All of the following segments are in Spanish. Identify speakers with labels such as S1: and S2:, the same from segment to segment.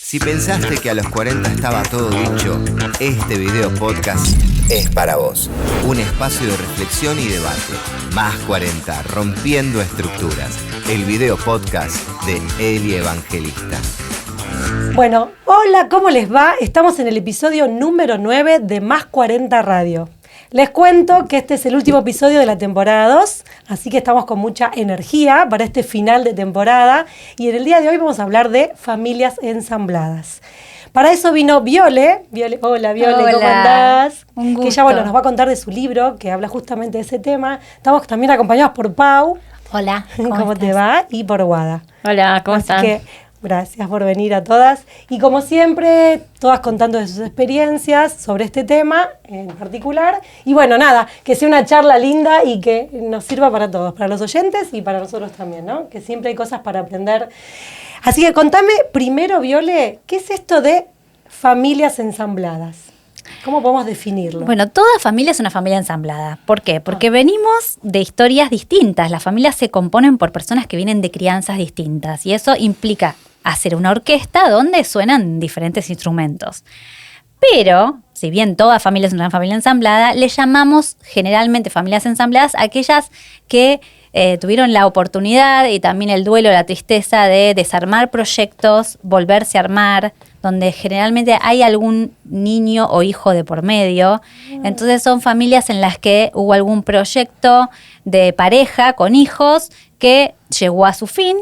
S1: Si pensaste que a los 40 estaba todo dicho, este video podcast es para vos. Un espacio de reflexión y debate. Más 40, rompiendo estructuras. El video podcast de Eli Evangelista.
S2: Bueno, hola, ¿cómo les va? Estamos en el episodio número 9 de Más 40 Radio. Les cuento que este es el último episodio de la temporada 2, así que estamos con mucha energía para este final de temporada y en el día de hoy vamos a hablar de familias ensambladas. Para eso vino Viole. Hola Viole,
S3: hola.
S2: ¿Cómo andás?
S3: Un gusto.
S2: Que ella nos va a contar de su libro que habla justamente de ese tema. Estamos también acompañados por Pau.
S3: Hola,
S2: ¿Cómo te va? Y por Guada.
S3: Hola, ¿cómo están?
S2: Así que gracias por venir a todas. Y como siempre, todas contando de sus experiencias sobre este tema en particular. Y bueno, nada, que sea una charla linda y que nos sirva para todos, para los oyentes y para nosotros también, ¿no? Que siempre hay cosas para aprender. Así que contame primero, Viole, ¿qué es esto de familias ensambladas? ¿Cómo podemos definirlo?
S3: Bueno, toda familia es una familia ensamblada. ¿Por qué? Porque venimos de historias distintas. Las familias se componen por personas que vienen de crianzas distintas. Y eso implica hacer una orquesta donde suenan diferentes instrumentos. Pero, si bien toda familia es una familia ensamblada, le llamamos generalmente familias ensambladas a aquellas que tuvieron la oportunidad y también el duelo, la tristeza de desarmar proyectos, volverse a armar, donde generalmente hay algún niño o hijo de por medio. Entonces son familias en las que hubo algún proyecto de pareja con hijos que llegó a su fin.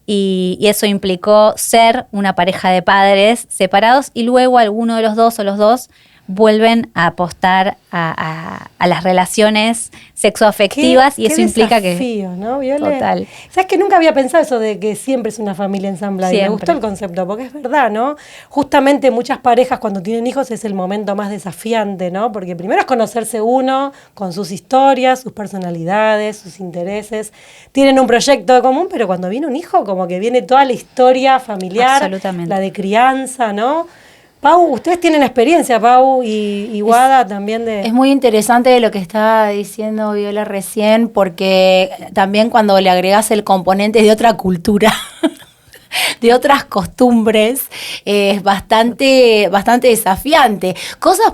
S3: Y eso implicó ser una pareja de padres separados y luego alguno de los dos o los dos vuelven a apostar a las relaciones sexoafectivas y eso implica
S2: desafío, ¿no, Viole?
S3: Total.
S2: ¿Sabes que nunca había pensado eso de que siempre es una familia ensamblada?
S3: Siempre.
S2: Y me gustó el concepto, porque es verdad, ¿no? Justamente muchas parejas cuando tienen hijos es el momento más desafiante, ¿no? Porque primero es conocerse uno con sus historias, sus personalidades, sus intereses. Tienen un proyecto común, pero cuando viene un hijo como que viene toda la historia familiar,
S3: Absolutamente.
S2: la de crianza, ¿no? Pau, ustedes tienen experiencia, Pau y Guada también de...
S4: Es muy interesante lo que estaba diciendo Viola recién, porque también cuando le agregas el componente de otra cultura, de otras costumbres, es bastante desafiante. Cosas,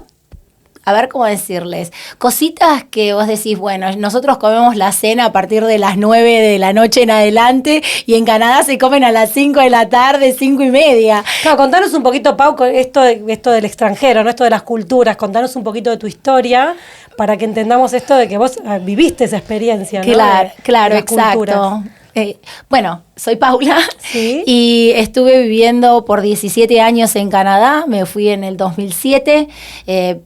S4: a ver cómo decirles, cositas que vos decís, bueno, nosotros comemos la cena a partir de las 9 de la noche en adelante y en Canadá se comen a las 5 de la tarde, 5:30.
S2: Claro, contanos un poquito, Pau, con esto del extranjero, ¿no? Esto de las culturas, contanos un poquito de tu historia para que entendamos esto de que vos viviste esa experiencia, ¿no?
S4: Claro,
S2: de las culturas.
S4: exacto. Bueno, soy Paula.
S2: ¿Sí?
S4: Y estuve viviendo por 17 años en Canadá. Me fui en el 2007,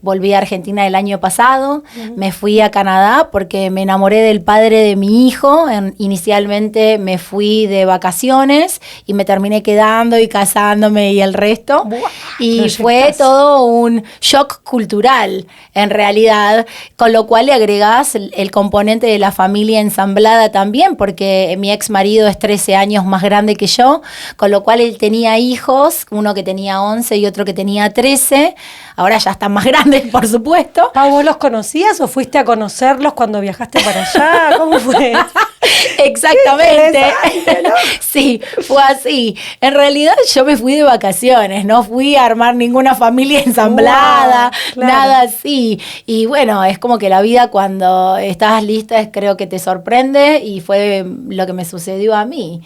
S4: volví a Argentina el año pasado. Me fui a Canadá porque me enamoré del padre de mi hijo. Inicialmente me fui de vacaciones y me terminé quedando y casándome y el resto.
S2: ¡Buah!
S4: Y
S2: Proyectazo.
S4: fue todo un shock cultural, en realidad, con lo cual le agregás el componente de la familia ensamblada también, porque mi ex marido es 13 años más grande que yo, con lo cual él tenía hijos, uno que tenía 11 y otro que tenía 13, ahora ya están más grandes, por supuesto.
S2: Pau, ¿vos los conocías o fuiste a conocerlos cuando viajaste para allá? ¿Cómo fue?
S4: Exactamente.
S2: Interesante, ¿no?
S4: Sí, fue así. En realidad yo me fui de vacaciones, no fui a armar ninguna familia ensamblada,
S2: Wow, claro.
S4: nada así. Y bueno, es como que la vida cuando estás lista creo que te sorprende y fue lo que me sucedió a mí.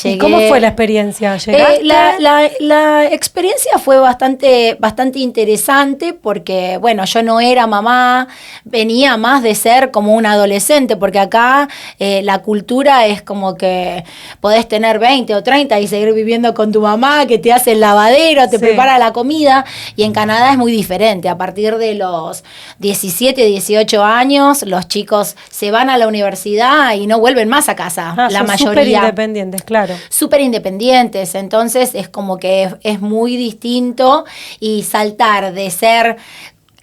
S2: ¿Y cómo fue la experiencia? ¿Llegaste?
S4: La experiencia fue bastante interesante porque, bueno, yo no era mamá, venía más de ser como un adolescente, porque acá la cultura es como que podés tener 20 o 30 y seguir viviendo con tu mamá, que te hace el lavadero, te
S2: Sí.
S4: prepara la comida, y en Canadá es muy diferente. A partir de los 17, 18 años, los chicos se van a la universidad y no vuelven más a casa, la
S2: son
S4: mayoría.
S2: súper independientes, claro.
S4: Súper independientes, entonces es como que es muy distinto y saltar de ser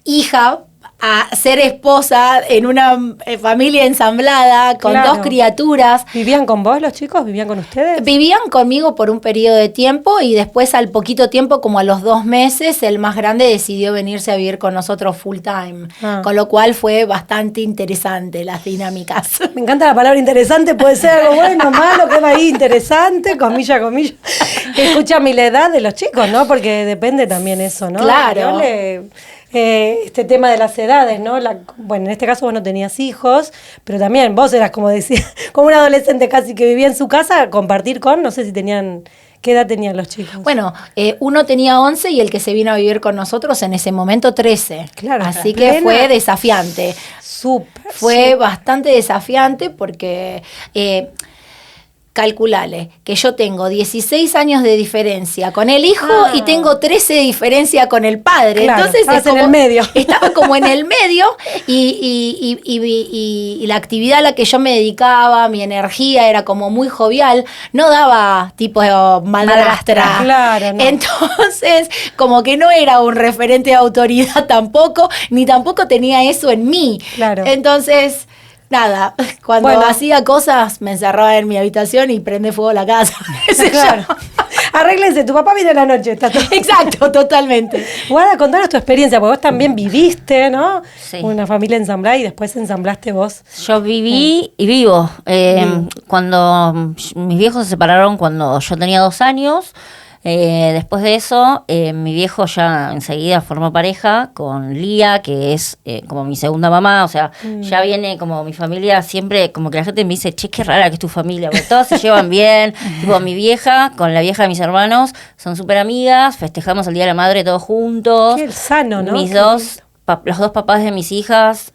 S4: hija a ser esposa en una familia ensamblada, con
S2: Claro.
S4: 2 criaturas.
S2: ¿Vivían con vos los chicos? ¿Vivían con ustedes?
S4: Vivían conmigo por un periodo de tiempo y después al poquito tiempo, como a los 2 meses, el más grande decidió venirse a vivir con nosotros full time. Con lo cual fue bastante interesante las dinámicas.
S2: Me encanta la palabra interesante, puede ser algo bueno, malo, queda ahí interesante, comilla, comilla. Escúchame, la edad de los chicos, ¿no? Porque depende también eso, ¿no?
S4: Claro.
S2: Este tema de las edades, ¿no? Bueno, en este caso vos no tenías hijos, pero también vos eras, como decía, como un adolescente casi que vivía en su casa, compartir con, no sé si tenían, ¿qué edad tenían los chicos?
S4: Bueno, uno tenía 11 y el que se vino a vivir con nosotros en ese momento 13.
S2: Claro,
S4: así
S2: plena.
S4: que fue desafiante. Fue bastante desafiante porque calculale que yo tengo 16 años de diferencia con el hijo y tengo 13 de diferencia con el padre.
S2: Claro,
S4: entonces
S2: estabas en el medio.
S4: Estaba como en el medio y la actividad a la que yo me dedicaba, mi energía era como muy jovial, no daba tipo madrastra.
S2: Claro, no.
S4: Entonces, como que no era un referente de autoridad tampoco, ni tampoco tenía eso en mí.
S2: Claro.
S4: Entonces, nada, cuando hacía cosas me encerraba en mi habitación y prende fuego la casa.
S2: Claro. Arréglense, tu papá viene a la noche. Está todo.
S4: Exacto, totalmente.
S2: Guada, contanos tu experiencia, porque vos también viviste, ¿no?
S5: Sí.
S2: Una familia ensamblada y después ensamblaste vos.
S5: Yo viví y vivo. Cuando mis viejos se separaron cuando yo tenía 2 años, después de eso, mi viejo ya enseguida formó pareja con Lía, que es como mi segunda mamá, o sea, ya viene como mi familia siempre, como que la gente me dice, che, qué rara que es tu familia, porque todos se llevan bien, tipo mi vieja con la vieja de mis hermanos son súper amigas, festejamos el Día de la Madre todos juntos.
S2: Qué sano, ¿no?
S5: Mis
S2: Qué
S5: los 2 papás de mis hijas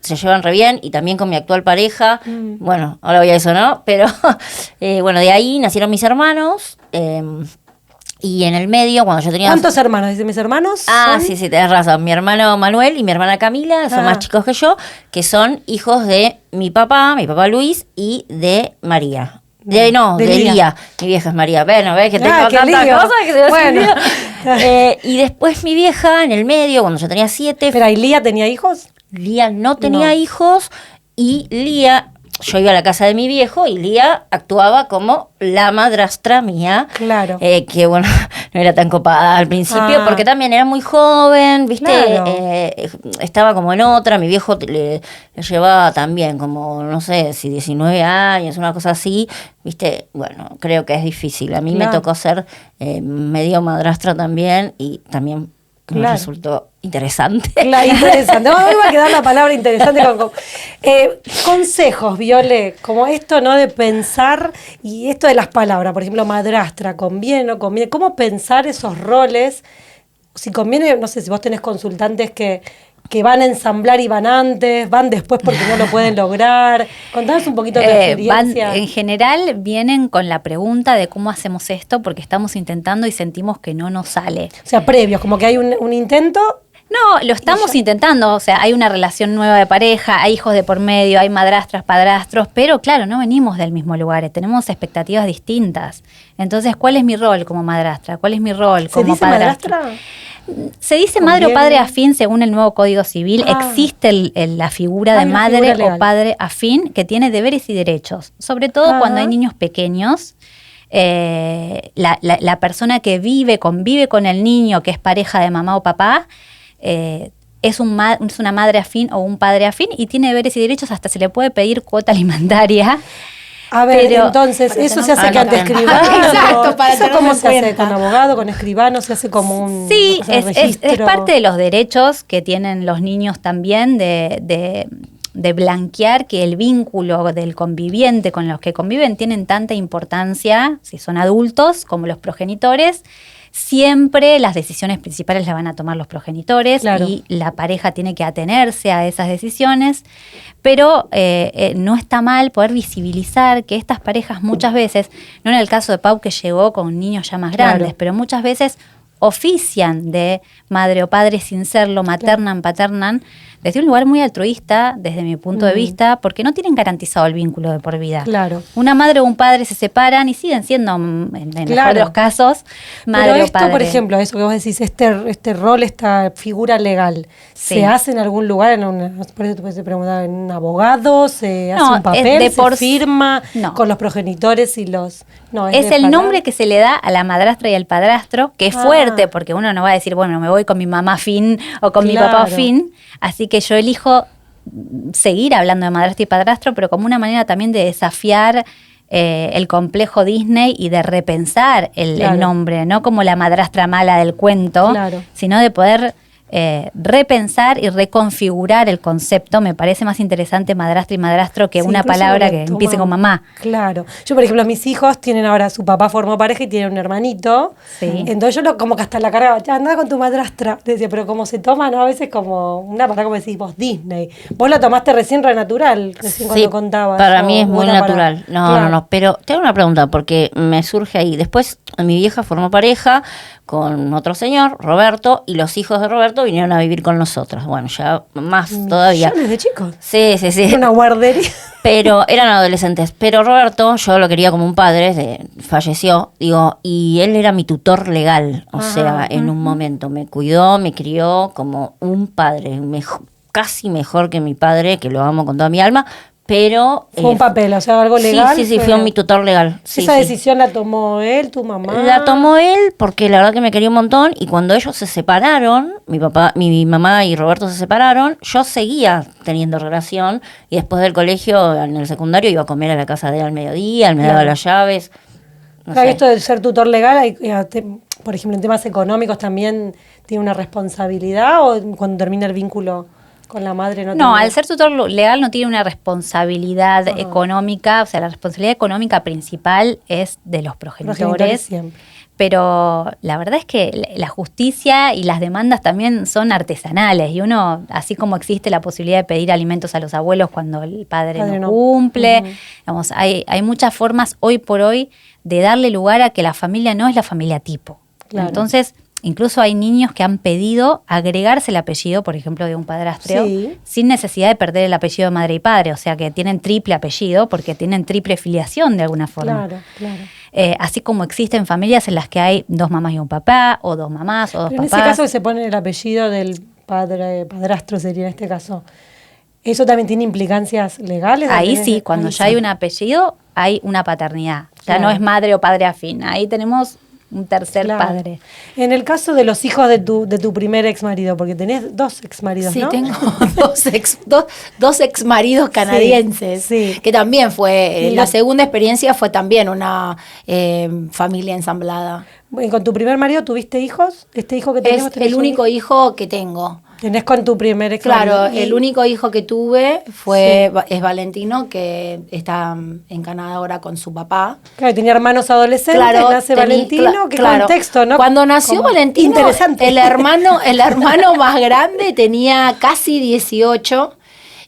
S5: se llevan re bien y también con mi actual pareja. Bueno, ahora voy a eso, ¿no? Pero bueno, de ahí nacieron mis hermanos. Y en el medio, cuando yo tenía...
S2: ¿Cuántos hermanos? Dicen mis hermanos.
S5: Ah,
S2: son-
S5: sí, tenés razón. Mi hermano Manuel y mi hermana Camila son más chicos que yo, que son hijos de mi papá Luis, y de María. De Lía. Mi vieja es María. Bueno, ves que tengo
S2: qué
S5: tantas
S2: lío.
S5: cosas que se me
S2: Bueno.
S5: olvidó. Y después mi vieja, en el medio, cuando yo tenía 7,
S2: Espera, ¿y Lía tenía hijos?
S5: Lía no tenía
S2: No.
S5: hijos y Lía, yo iba a la casa de mi viejo y Lía actuaba como la madrastra mía.
S2: Claro.
S5: Que bueno, no era tan copada al principio
S2: Ah.
S5: porque también era muy joven, ¿viste?
S2: Claro.
S5: Estaba como en otra, mi viejo le llevaba también como, no sé, si 19 años, una cosa así, ¿viste? Bueno, creo que es difícil. A mí me
S2: Claro.
S5: tocó ser medio madrastra también y también me
S2: Claro.
S5: resultó interesante.
S2: Claro, interesante. Hoy va a quedar la palabra interesante. Consejos, Viole, como esto, ¿no? De pensar, y esto de las palabras, por ejemplo, madrastra, ¿conviene o no conviene? ¿Cómo pensar esos roles? Si conviene, no sé si vos tenés consultantes que van a ensamblar y van antes, van después porque no lo pueden lograr. Contanos un poquito de tu experiencia.
S3: En general vienen con la pregunta de cómo hacemos esto porque estamos intentando y sentimos que no nos sale.
S2: O sea, previos, como que hay un intento.
S3: No, lo estamos intentando, o sea, hay una relación nueva de pareja, hay hijos de por medio, hay madrastras, padrastros, pero claro, no venimos del mismo lugar, tenemos expectativas distintas. Entonces, ¿cuál es mi rol como madrastra? ¿Cuál es mi rol
S2: ¿Se
S3: como
S2: dice
S3: padrastro?
S2: madrastra?
S3: Se dice madre o
S2: Conviene.
S3: padre afín según el nuevo Código Civil.
S2: Ah.
S3: Existe la figura de
S2: Hay una
S3: madre
S2: figura
S3: o
S2: legal.
S3: padre afín que tiene deberes y derechos, sobre todo
S2: Ajá.
S3: cuando hay niños pequeños. La persona que convive con el niño que es pareja de mamá o papá, es una madre afín o un padre afín y tiene deberes y derechos, hasta se le puede pedir cuota alimentaria.
S2: A ver,
S3: Pero-
S2: entonces, ¿eso se hace que ante
S5: Anotar.
S2: escribano?
S4: Exacto, para
S2: ¿Eso
S4: tenerlo
S2: cómo
S4: en
S2: se hace?
S4: cuenta.
S2: ¿Con abogado, con escribano? ¿Se hace como un
S3: Sí,
S2: o sea,
S3: es
S2: registro?
S3: parte de los derechos que tienen los niños también de blanquear que el vínculo del conviviente con los que conviven tienen tanta importancia, si son adultos, como los progenitores. Siempre las decisiones principales las van a tomar los progenitores
S2: Claro.
S3: y la pareja tiene que atenerse a esas decisiones, pero no está mal poder visibilizar que estas parejas muchas veces, no en el caso de Pau que llegó con niños ya más
S2: Claro.
S3: grandes, pero muchas veces ofician de madre o padre sin serlo, maternan, paternan, desde un lugar muy altruista, desde mi punto de vista, porque no tienen garantizado el vínculo de por vida.
S2: Claro.
S3: Una madre o un padre se separan y siguen siendo, en el mejor de los casos, madre
S2: Pero
S3: o
S2: esto,
S3: padre.
S2: por ejemplo, eso que vos decís, este rol, esta figura legal,
S3: Sí.
S2: ¿se hace en algún lugar? Por eso te puedes preguntar, ¿en un abogado? ¿Se hace
S3: No,
S2: un
S3: es
S2: papel?
S3: de
S2: ¿Se firma
S3: No.
S2: con los progenitores y los...? No,
S3: Es
S2: de
S3: el
S2: palabra.
S3: nombre que se le da a la madrastra y al padrastro, que es
S2: Ah.
S3: fuerte, porque uno no va a decir, bueno, me voy con mi mamá fin o con mi papá
S2: Claro.
S3: fin. Así que yo elijo seguir hablando de madrastra y padrastro, pero como una manera también de desafiar el complejo Disney y de repensar el
S2: Claro.
S3: nombre, no como la madrastra mala del cuento,
S2: Claro.
S3: sino de poder repensar y reconfigurar el concepto. Me parece más interesante madrastra y madrastro que
S2: Sí,
S3: una
S2: por eso
S3: palabra
S2: lo
S3: que
S2: retoman.
S3: empiece con mamá.
S2: Claro. Yo, por ejemplo, mis hijos tienen ahora, su papá formó pareja y tiene un hermanito.
S3: Sí.
S2: Entonces yo como que hasta la cargaba, ya anda con tu madrastra. Decía, pero como se toma, ¿no? A veces como una palabra, como decís vos, Disney. Vos la tomaste recién re natural, recién cuando contabas.
S5: para
S2: o
S5: mí es muy
S2: otra
S5: natural.
S2: palabra. Claro.
S5: No. Pero tengo una pregunta, porque me surge ahí. Después, mi vieja formó pareja con otro señor, Roberto, y los hijos de Roberto vinieron a vivir con nosotros. Bueno, ya más todavía.
S2: Millones de chicos.
S5: Sí.
S2: Era una guardería.
S5: Pero eran adolescentes. Pero Roberto, yo lo quería como un padre, falleció, digo, y él era mi tutor legal. O sea, en un momento me cuidó, me crió como un padre, casi mejor que mi padre, que lo amo con toda mi alma, pero...
S2: Fue un papel, o sea, algo legal.
S5: Sí, fue mi tutor legal. Sí,
S2: ¿Esa
S5: sí.
S2: decisión la tomó él, tu mamá?
S5: La tomó él porque la verdad que me quería un montón, y cuando ellos se separaron, mi mamá y Roberto se separaron, yo seguía teniendo relación, y después del colegio, en el secundario, iba a comer a la casa de él al mediodía, él me daba
S2: Claro.
S5: las llaves. No
S2: Claro,
S5: sé.
S2: esto de ser tutor legal, por ejemplo, en temas económicos también tiene una responsabilidad, o cuando termina el vínculo con la madre no
S3: No,
S2: tiene?
S3: al ser tutor legal no tiene una responsabilidad económica, o sea, la responsabilidad económica principal es de los progenitores.
S2: siempre.
S3: Pero la verdad es que la justicia y las demandas también son artesanales, y uno, así como existe la posibilidad de pedir alimentos a los abuelos cuando el padre no
S2: no.
S3: cumple,
S2: Ujú.
S3: digamos, hay muchas formas hoy por hoy de darle lugar a que la familia no es la familia tipo.
S2: Claro.
S3: Entonces, incluso hay niños que han pedido agregarse el apellido, por ejemplo, de un padrastro,
S2: Sí.
S3: sin necesidad de perder el apellido de madre y padre, o sea que tienen triple apellido porque tienen triple filiación de alguna forma.
S2: Claro.
S3: Así como existen familias en las que hay dos mamás y un papá, o dos mamás o dos
S2: Pero en
S3: papás.
S2: ese caso que se pone el apellido del padrastro sería en este caso, ¿eso también tiene implicancias legales?
S3: Ahí sí, cuando ya hay un apellido, hay una paternidad. Ya no es madre o padre afín, ahí tenemos un tercer
S2: Claro.
S3: padre.
S2: En el caso de los hijos de tu primer ex marido, porque tenés dos ex maridos,
S4: Sí,
S2: ¿no?
S4: tengo dos ex maridos canadienses,
S2: sí.
S4: que también fue,
S2: Y
S4: la segunda experiencia fue también una familia ensamblada.
S2: ¿Y con tu primer marido tuviste hijos? ¿Este hijo que tenés?
S4: Es
S2: vos tenés
S4: el
S2: un
S4: único hijo que tengo.
S2: Tenés con tu primer ex
S4: Claro,
S2: marido.
S4: el único hijo que tuve es Valentino, que está en Canadá ahora con su papá.
S2: Claro, tenía hermanos adolescentes, nace Valentino, ¿qué contexto, no?
S4: Cuando nació
S2: Como
S4: Valentino,
S2: interesante.
S4: el hermano más grande tenía casi 18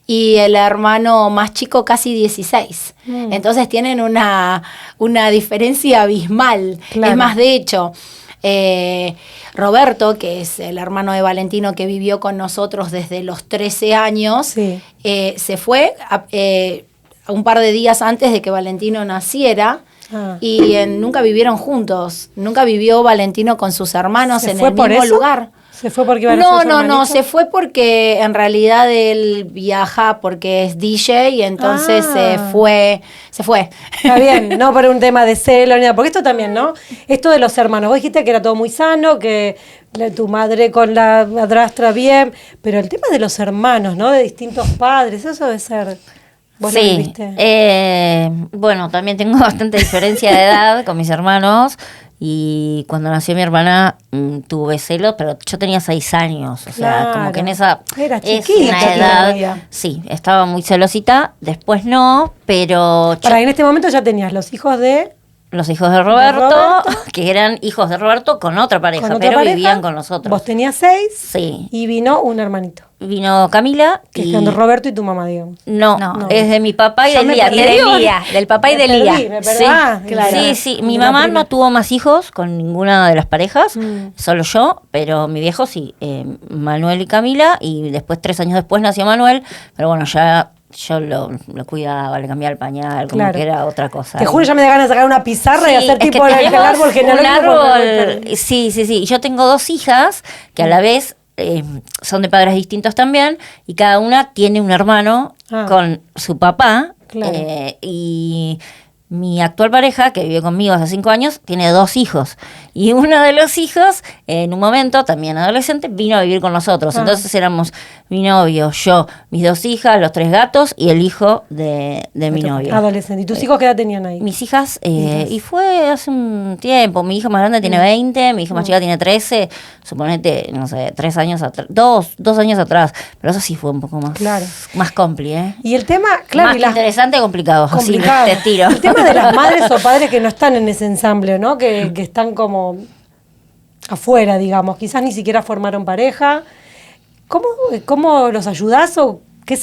S4: y el hermano más chico casi 16. Entonces tienen una diferencia abismal.
S2: Claro.
S4: Es más, de hecho, Roberto, que es el hermano de Valentino que vivió con nosotros desde los 13 años,
S2: Sí.
S4: se fue un par de días antes de que Valentino naciera.
S2: Ah.
S4: Y nunca vivieron juntos. Nunca vivió Valentino con sus hermanos
S2: ¿Se
S4: en
S2: fue
S4: el
S2: por
S4: mismo
S2: eso?
S4: lugar.
S2: ¿Se fue porque iba a
S4: No,
S2: ser su
S4: no,
S2: hermanito?
S4: se fue porque en realidad él viaja porque es DJ y entonces se fue.
S2: Está bien, no por un tema de celo ni nada, porque esto también, ¿no? Esto de los hermanos, vos dijiste que era todo muy sano, que tu madre con la madrastra bien, pero el tema de los hermanos, ¿no? De distintos padres, eso debe ser... ¿Vos lo
S5: Sí,
S2: viviste?
S5: bueno, también tengo bastante diferencia de edad con mis hermanos, y cuando nació mi hermana tuve celos, pero yo tenía 6 años, o sea,
S2: Claro.
S5: como que en esa
S2: Era
S5: es
S2: chiquita
S5: una edad,
S2: todavía.
S5: sí, estaba muy celosita, después no, pero yo-
S2: Para en este momento ya tenías los hijos de...
S5: los hijos de Roberto,
S2: Roberto.
S5: que eran hijos de Roberto con otra pareja,
S2: con otra
S5: pero
S2: pareja,
S5: vivían con nosotros.
S2: Vos tenías 6
S5: Sí.
S2: y vino un hermanito.
S5: vino Camila.
S2: Que es de Roberto y tu mamá, digamos.
S5: No,
S3: No.
S5: es de mi papá y
S3: Yo
S5: de
S3: me
S5: Lía.
S3: perdí de Lía, del papá y de Lía.
S2: Me perdí. Ah, claro.
S5: Sí, mi mamá no tuvo más hijos con ninguna de las parejas, solo yo, pero mi viejo sí, Manuel y Camila, y después 3 años después nació Manuel, pero bueno, ya yo lo cuidaba, le cambiaba el pañal, como
S2: Claro.
S5: que era otra cosa.
S2: Te juro, ya me da ganas de sacar una pizarra y
S5: Sí,
S2: hacer
S5: es
S2: tipo
S5: que
S2: el
S5: tenemos
S2: árbol
S5: un
S2: genealógico.
S5: árbol, sí. Y yo tengo 2 hijas que a la vez son de padres distintos también, y cada una tiene un hermano con su papá.
S2: Claro.
S5: Y mi actual pareja, que vive conmigo hace 5 años, tiene 2 hijos. Y uno de los hijos, en un momento, también adolescente, vino a vivir con nosotros. Entonces éramos mi novio, yo, mis 2 hijas, los 3 gatos y el hijo de mi novio.
S2: Adolescente. ¿Y tus hijos qué edad tenían ahí?
S5: Mis hijas, y fue hace un tiempo. Mi hija más grande tiene 20, mi hija más chica tiene 13, suponete, no sé, 3 años atrás, 2 años atrás. Pero eso sí fue un poco más, más compli, ¿eh?
S2: Y el tema, claro,
S5: más
S2: y las
S5: interesante, complicado.
S2: complicado.
S5: Así te tiro.
S2: El tema de las madres o padres que no están en ese ensamble, ¿no? Que están como afuera, digamos. Quizás ni siquiera formaron pareja. ¿Cómo los ayudás o qué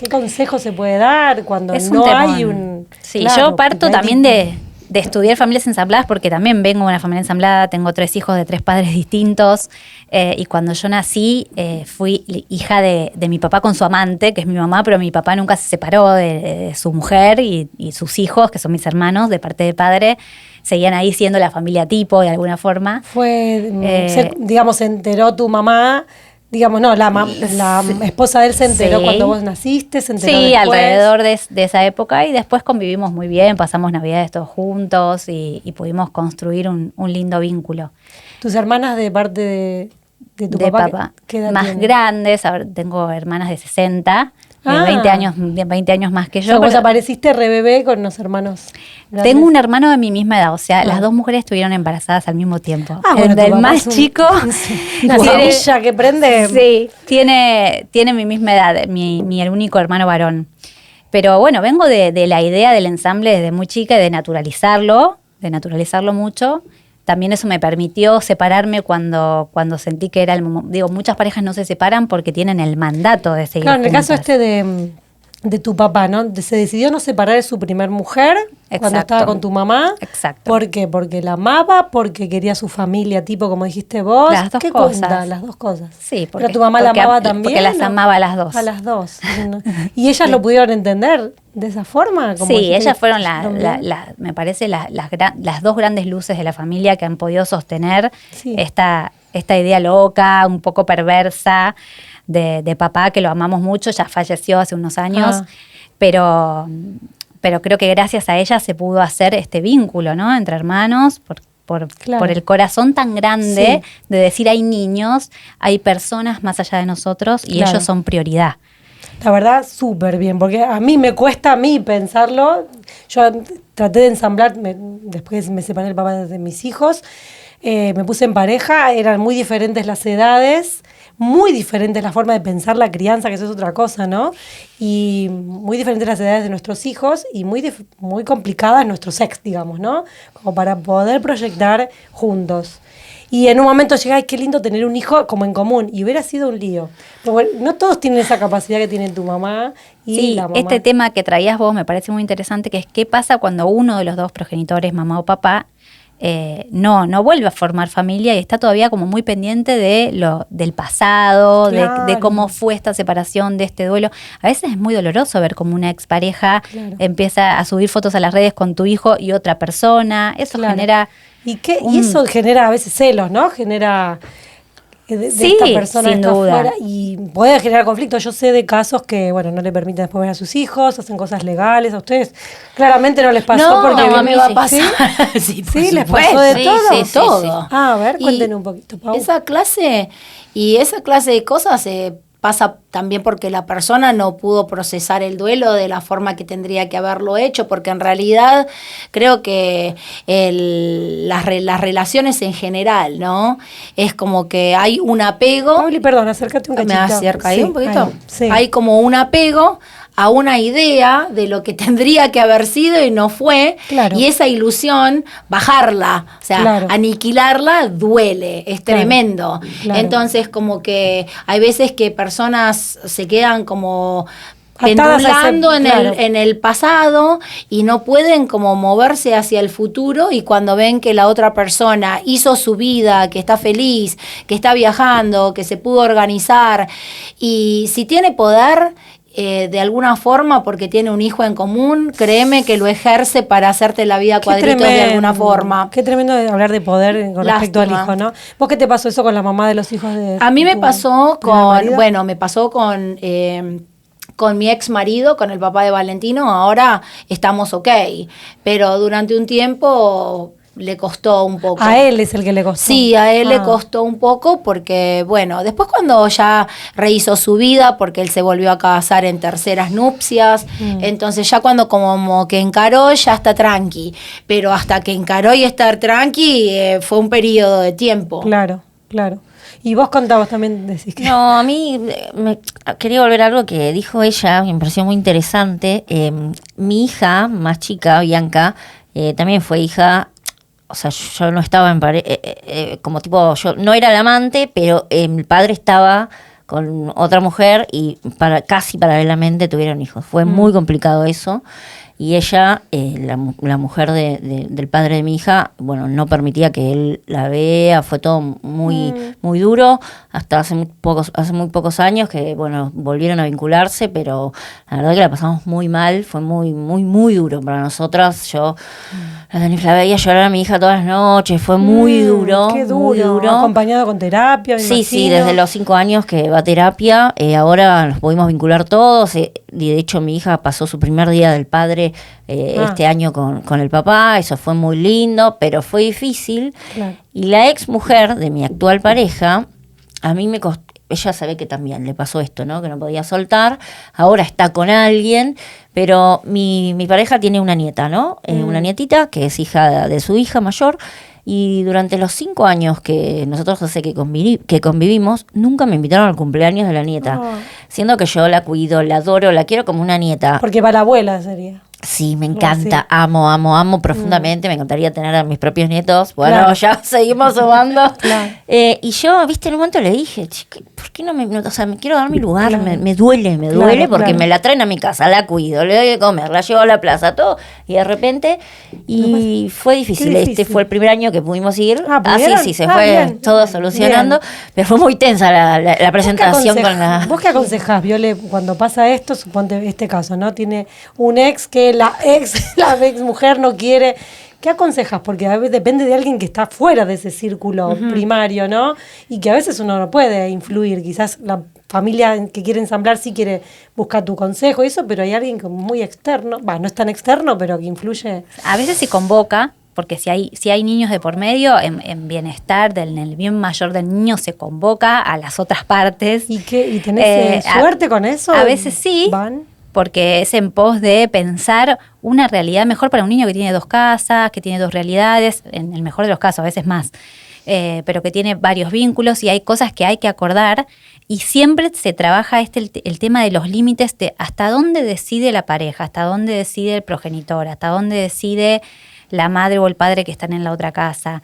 S2: consejo se puede dar cuando
S3: Es
S2: no
S3: un temón.
S2: hay un...
S3: Sí,
S2: claro,
S3: yo parto
S2: porque hay
S3: también de estudiar familias ensambladas porque también vengo de una familia ensamblada, tengo 3 hijos de 3 padres distintos y cuando yo nací fui hija de mi papá con su amante, que es mi mamá, pero mi papá nunca se separó de su mujer y sus hijos, que son mis hermanos de parte de padre, seguían ahí siendo la familia tipo de alguna forma.
S2: digamos, se enteró tu mamá... Digamos, no, la esposa de él se enteró cuando vos naciste, se enteró
S3: Sí,
S2: después.
S3: alrededor de esa época y después convivimos muy bien, pasamos Navidades todos juntos y pudimos construir un lindo vínculo.
S2: ¿Tus hermanas de parte de tu papá? ¿Qué edad
S3: más
S2: tienen?
S3: grandes, tengo hermanas de 60, de 20 años más que
S2: O
S3: yo.
S2: sea, vos
S3: pero
S2: apareciste re bebé con los hermanos grandes.
S3: tengo un hermano de mi misma edad, o sea, las 2 mujeres estuvieron embarazadas al mismo tiempo.
S2: Bueno, tu
S3: el
S2: papá
S3: más
S2: es
S3: chico
S2: una
S3: tiene-
S2: semilla que prende.
S3: Sí, tiene mi misma edad, el único hermano varón. Pero bueno, vengo de la idea del ensamble desde muy chica y de naturalizarlo mucho. También eso me permitió separarme cuando sentí que era el momento. Digo, muchas parejas no se separan porque tienen el mandato de seguir
S2: Claro, en el caso
S3: juntas.
S2: de tu papá, ¿no? Se decidió no separar de su primer mujer cuando
S3: Exacto.
S2: estaba con tu mamá.
S3: Exacto.
S2: ¿Por qué? Porque la amaba, porque quería su familia, tipo como dijiste vos.
S3: Las 2
S2: ¿Qué
S3: cosas.
S2: cuenta? Las 2 cosas.
S3: Sí,
S2: Pero tu mamá la amaba también.
S3: Porque las
S2: ¿no?
S3: amaba a las 2.
S2: A las 2. ¿Y ellas lo pudieron entender de esa forma? Como
S3: Sí,
S2: dijiste
S3: ellas
S2: que
S3: fueron,
S2: hicieron bien.
S3: me parece, las 2 grandes luces de la familia que han podido sostener
S2: Sí.
S3: esta idea loca, un poco perversa de papá, que lo amamos mucho, ya falleció hace unos años, pero creo que gracias a ella se pudo hacer este vínculo, ¿no? Entre hermanos,
S2: Claro.
S3: por el corazón tan grande
S2: Sí.
S3: de decir hay niños, hay personas más allá de nosotros y
S2: Claro.
S3: ellos son prioridad.
S2: La verdad, súper bien, porque a mí me cuesta pensarlo. Yo traté de ensamblar, después me separé del papá de mis hijos, me puse en pareja, eran muy diferentes las edades, muy diferentes la forma de pensar la crianza, que eso es otra cosa, ¿no? Y muy diferentes las edades de nuestros hijos y muy complicadas nuestros ex, digamos, ¿no? Como para poder proyectar juntos. Y en un momento llegué, ay, qué lindo tener un hijo como en común. Y hubiera sido un lío. Pero bueno, no todos tienen esa capacidad que tiene tu mamá y
S3: Sí,
S2: la mamá.
S3: este tema que traías vos me parece muy interesante, que es qué pasa cuando uno de los 2 progenitores, mamá o papá, no vuelve a formar familia y está todavía como muy pendiente del pasado,
S2: Claro.
S3: de cómo fue esta separación, de este duelo. A veces es muy doloroso ver como una expareja
S2: Claro.
S3: empieza a subir fotos a las redes con tu hijo y otra persona. Eso
S2: Claro.
S3: genera...
S2: Y eso genera a veces celos, ¿no? Genera de
S3: Sí,
S2: esta persona
S3: sin
S2: que está
S3: duda.
S2: afuera y puede generar conflicto. Yo sé de casos que, bueno, no le permiten después ver a sus hijos, hacen cosas legales. A ustedes claramente no les pasó porque
S5: no, a
S2: bien-
S5: mí va a
S2: ¿sí?
S4: Sí, por
S2: Sí, les
S4: supuesto.
S2: pasó de
S5: Sí,
S2: todo.
S5: sí, sí,
S4: todo.
S5: sí.
S2: Ah, a ver,
S4: Y
S2: cuéntenos un poquito, Pau.
S4: esa clase de cosas pasa también porque la persona no pudo procesar el duelo de la forma que tendría que haberlo hecho, porque en realidad creo que las relaciones en general, ¿no? Es como que hay un apego.
S2: Pauli, perdón, acércate un
S4: ¿Me
S2: cachito.
S4: acerca ahí
S2: Sí,
S4: un poquito?
S2: ahí, sí.
S4: Hay como un apego a una idea de lo que tendría que haber sido y no fue,
S2: Claro.
S4: y esa ilusión, bajarla, o sea,
S2: Claro.
S4: aniquilarla duele, es
S2: Claro.
S4: tremendo.
S2: Claro.
S4: Entonces, como que hay veces que personas se quedan como
S2: Atadas a ese-
S4: pendulando
S2: claro.
S4: en el pasado y no pueden como moverse hacia el futuro, y cuando ven que la otra persona hizo su vida, que está feliz, que está viajando, que se pudo organizar, y si tiene poder de alguna forma porque tiene un hijo en común, créeme que lo ejerce para hacerte la vida
S2: Qué
S4: cuadritos de
S2: tremendo,
S4: alguna forma.
S2: Qué tremendo de hablar de poder con respecto al
S4: Lástima.
S2: hijo, ¿no? ¿Vos qué te pasó eso con la mamá de los hijos de
S4: A mí me
S2: tu
S4: pasó
S2: primer marido?
S4: me pasó con mi ex marido, con el papá de Valentino. Ahora estamos ok, pero durante un tiempo le costó un poco.
S2: A él es el que le costó.
S4: Sí, a él le
S2: Ah.
S4: costó un poco porque, bueno, después cuando ya rehizo su vida, porque él se volvió a casar en terceras nupcias, entonces ya cuando como que encaró, ya está tranqui. Pero hasta que encaró y estar tranqui, fue un periodo de tiempo.
S2: Claro, claro. Y vos contabas también, decís que...
S5: No, a mí me quería volver a algo que dijo ella, me pareció muy interesante. Mi hija más chica, Bianca, también fue hija, o sea, yo no estaba en como tipo, yo no era la amante, pero el padre estaba con otra mujer y casi paralelamente tuvieron hijos. Fue muy complicado eso. Y ella, la mujer del padre de mi hija, bueno, no permitía que él la vea, fue todo muy duro, hasta hace muy pocos años que, bueno, volvieron a vincularse, pero la verdad que la pasamos muy mal, fue muy duro para nosotras. Yo la veía llorar a mi hija todas las noches, fue muy duro.
S2: Qué
S5: muy
S2: duro. Acompañado con terapia, me
S5: Sí, sí,
S2: imagino.
S5: desde los 5 años que va a terapia, ahora nos pudimos vincular todos, y de hecho mi hija pasó su primer día del padre este año con el papá, eso fue muy lindo, pero fue difícil.
S2: Claro.
S5: Y la ex mujer de mi actual pareja, a mí me costó, ella sabe que también le pasó esto, ¿no? Que no podía soltar, ahora está con alguien, pero mi pareja tiene una nieta, ¿no? Una nietita que es hija de su hija mayor. Y durante los 5 años que nosotros hace que convivimos, nunca me invitaron al cumpleaños de la nieta.
S2: Ah.
S5: Siendo que yo la cuido, la adoro, la quiero como una nieta.
S2: Porque para la abuela sería.
S5: Sí, me encanta,
S2: sí.
S5: amo profundamente. Me encantaría tener a mis propios nietos. Bueno,
S2: Claro.
S5: ya seguimos sumando.
S2: Claro.
S5: Y yo, viste, en un momento le dije, ¿por qué no o sea, me quiero dar mi lugar?
S2: Claro.
S5: Me duele
S2: Claro,
S5: porque
S2: claro.
S5: me la traen a mi casa, la cuido, le doy de comer, la llevo a la plaza, todo. Y de repente, y fue difícil.
S2: Qué difícil.
S5: Este fue el primer año que pudimos ir.
S2: ¿Pudieron?
S5: Sí, se
S2: Ah,
S5: fue
S2: bien.
S5: todo solucionando. Pero fue muy tensa la presentación con la...
S2: ¿Vos qué aconsejás, Viole, cuando pasa esto, suponte este caso, ¿no? Tiene un ex que la ex mujer no quiere. ¿Qué aconsejas? Porque a veces depende de alguien que está fuera de ese círculo primario, ¿no? Y que a veces uno no puede influir. Quizás la familia que quiere ensamblar sí quiere buscar tu consejo y eso, pero hay alguien como muy externo. No es tan externo, pero que influye.
S3: A veces se convoca, porque si hay niños de por medio, en bienestar, en el bien mayor del niño, se convoca a las otras partes.
S2: ¿Y tenés suerte con eso?
S3: A veces sí.
S2: ¿Van?
S3: Porque es en pos de pensar una realidad mejor para un niño que tiene 2 casas, que tiene 2 realidades, en el mejor de los casos, a veces más, pero que tiene varios vínculos y hay cosas que hay que acordar, y siempre se trabaja el tema de los límites de hasta dónde decide la pareja, hasta dónde decide el progenitor, hasta dónde decide la madre o el padre que están en la otra casa.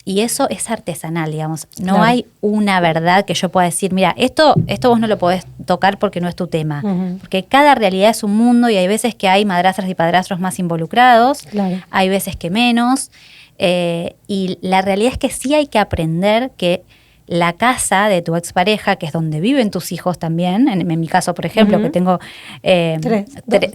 S3: Y eso es artesanal, digamos. No
S2: Claro.
S3: hay una verdad que yo pueda decir, mira, esto vos no lo podés tocar porque no es tu tema.
S2: Ujú.
S3: Porque cada realidad es un mundo y hay veces que hay madrastras y padrastros más involucrados,
S2: Claro.
S3: hay veces que menos. Y la realidad es que sí hay que aprender que la casa de tu expareja, que es donde viven tus hijos también, en mi caso, por ejemplo,
S2: Ujú.
S3: que tengo,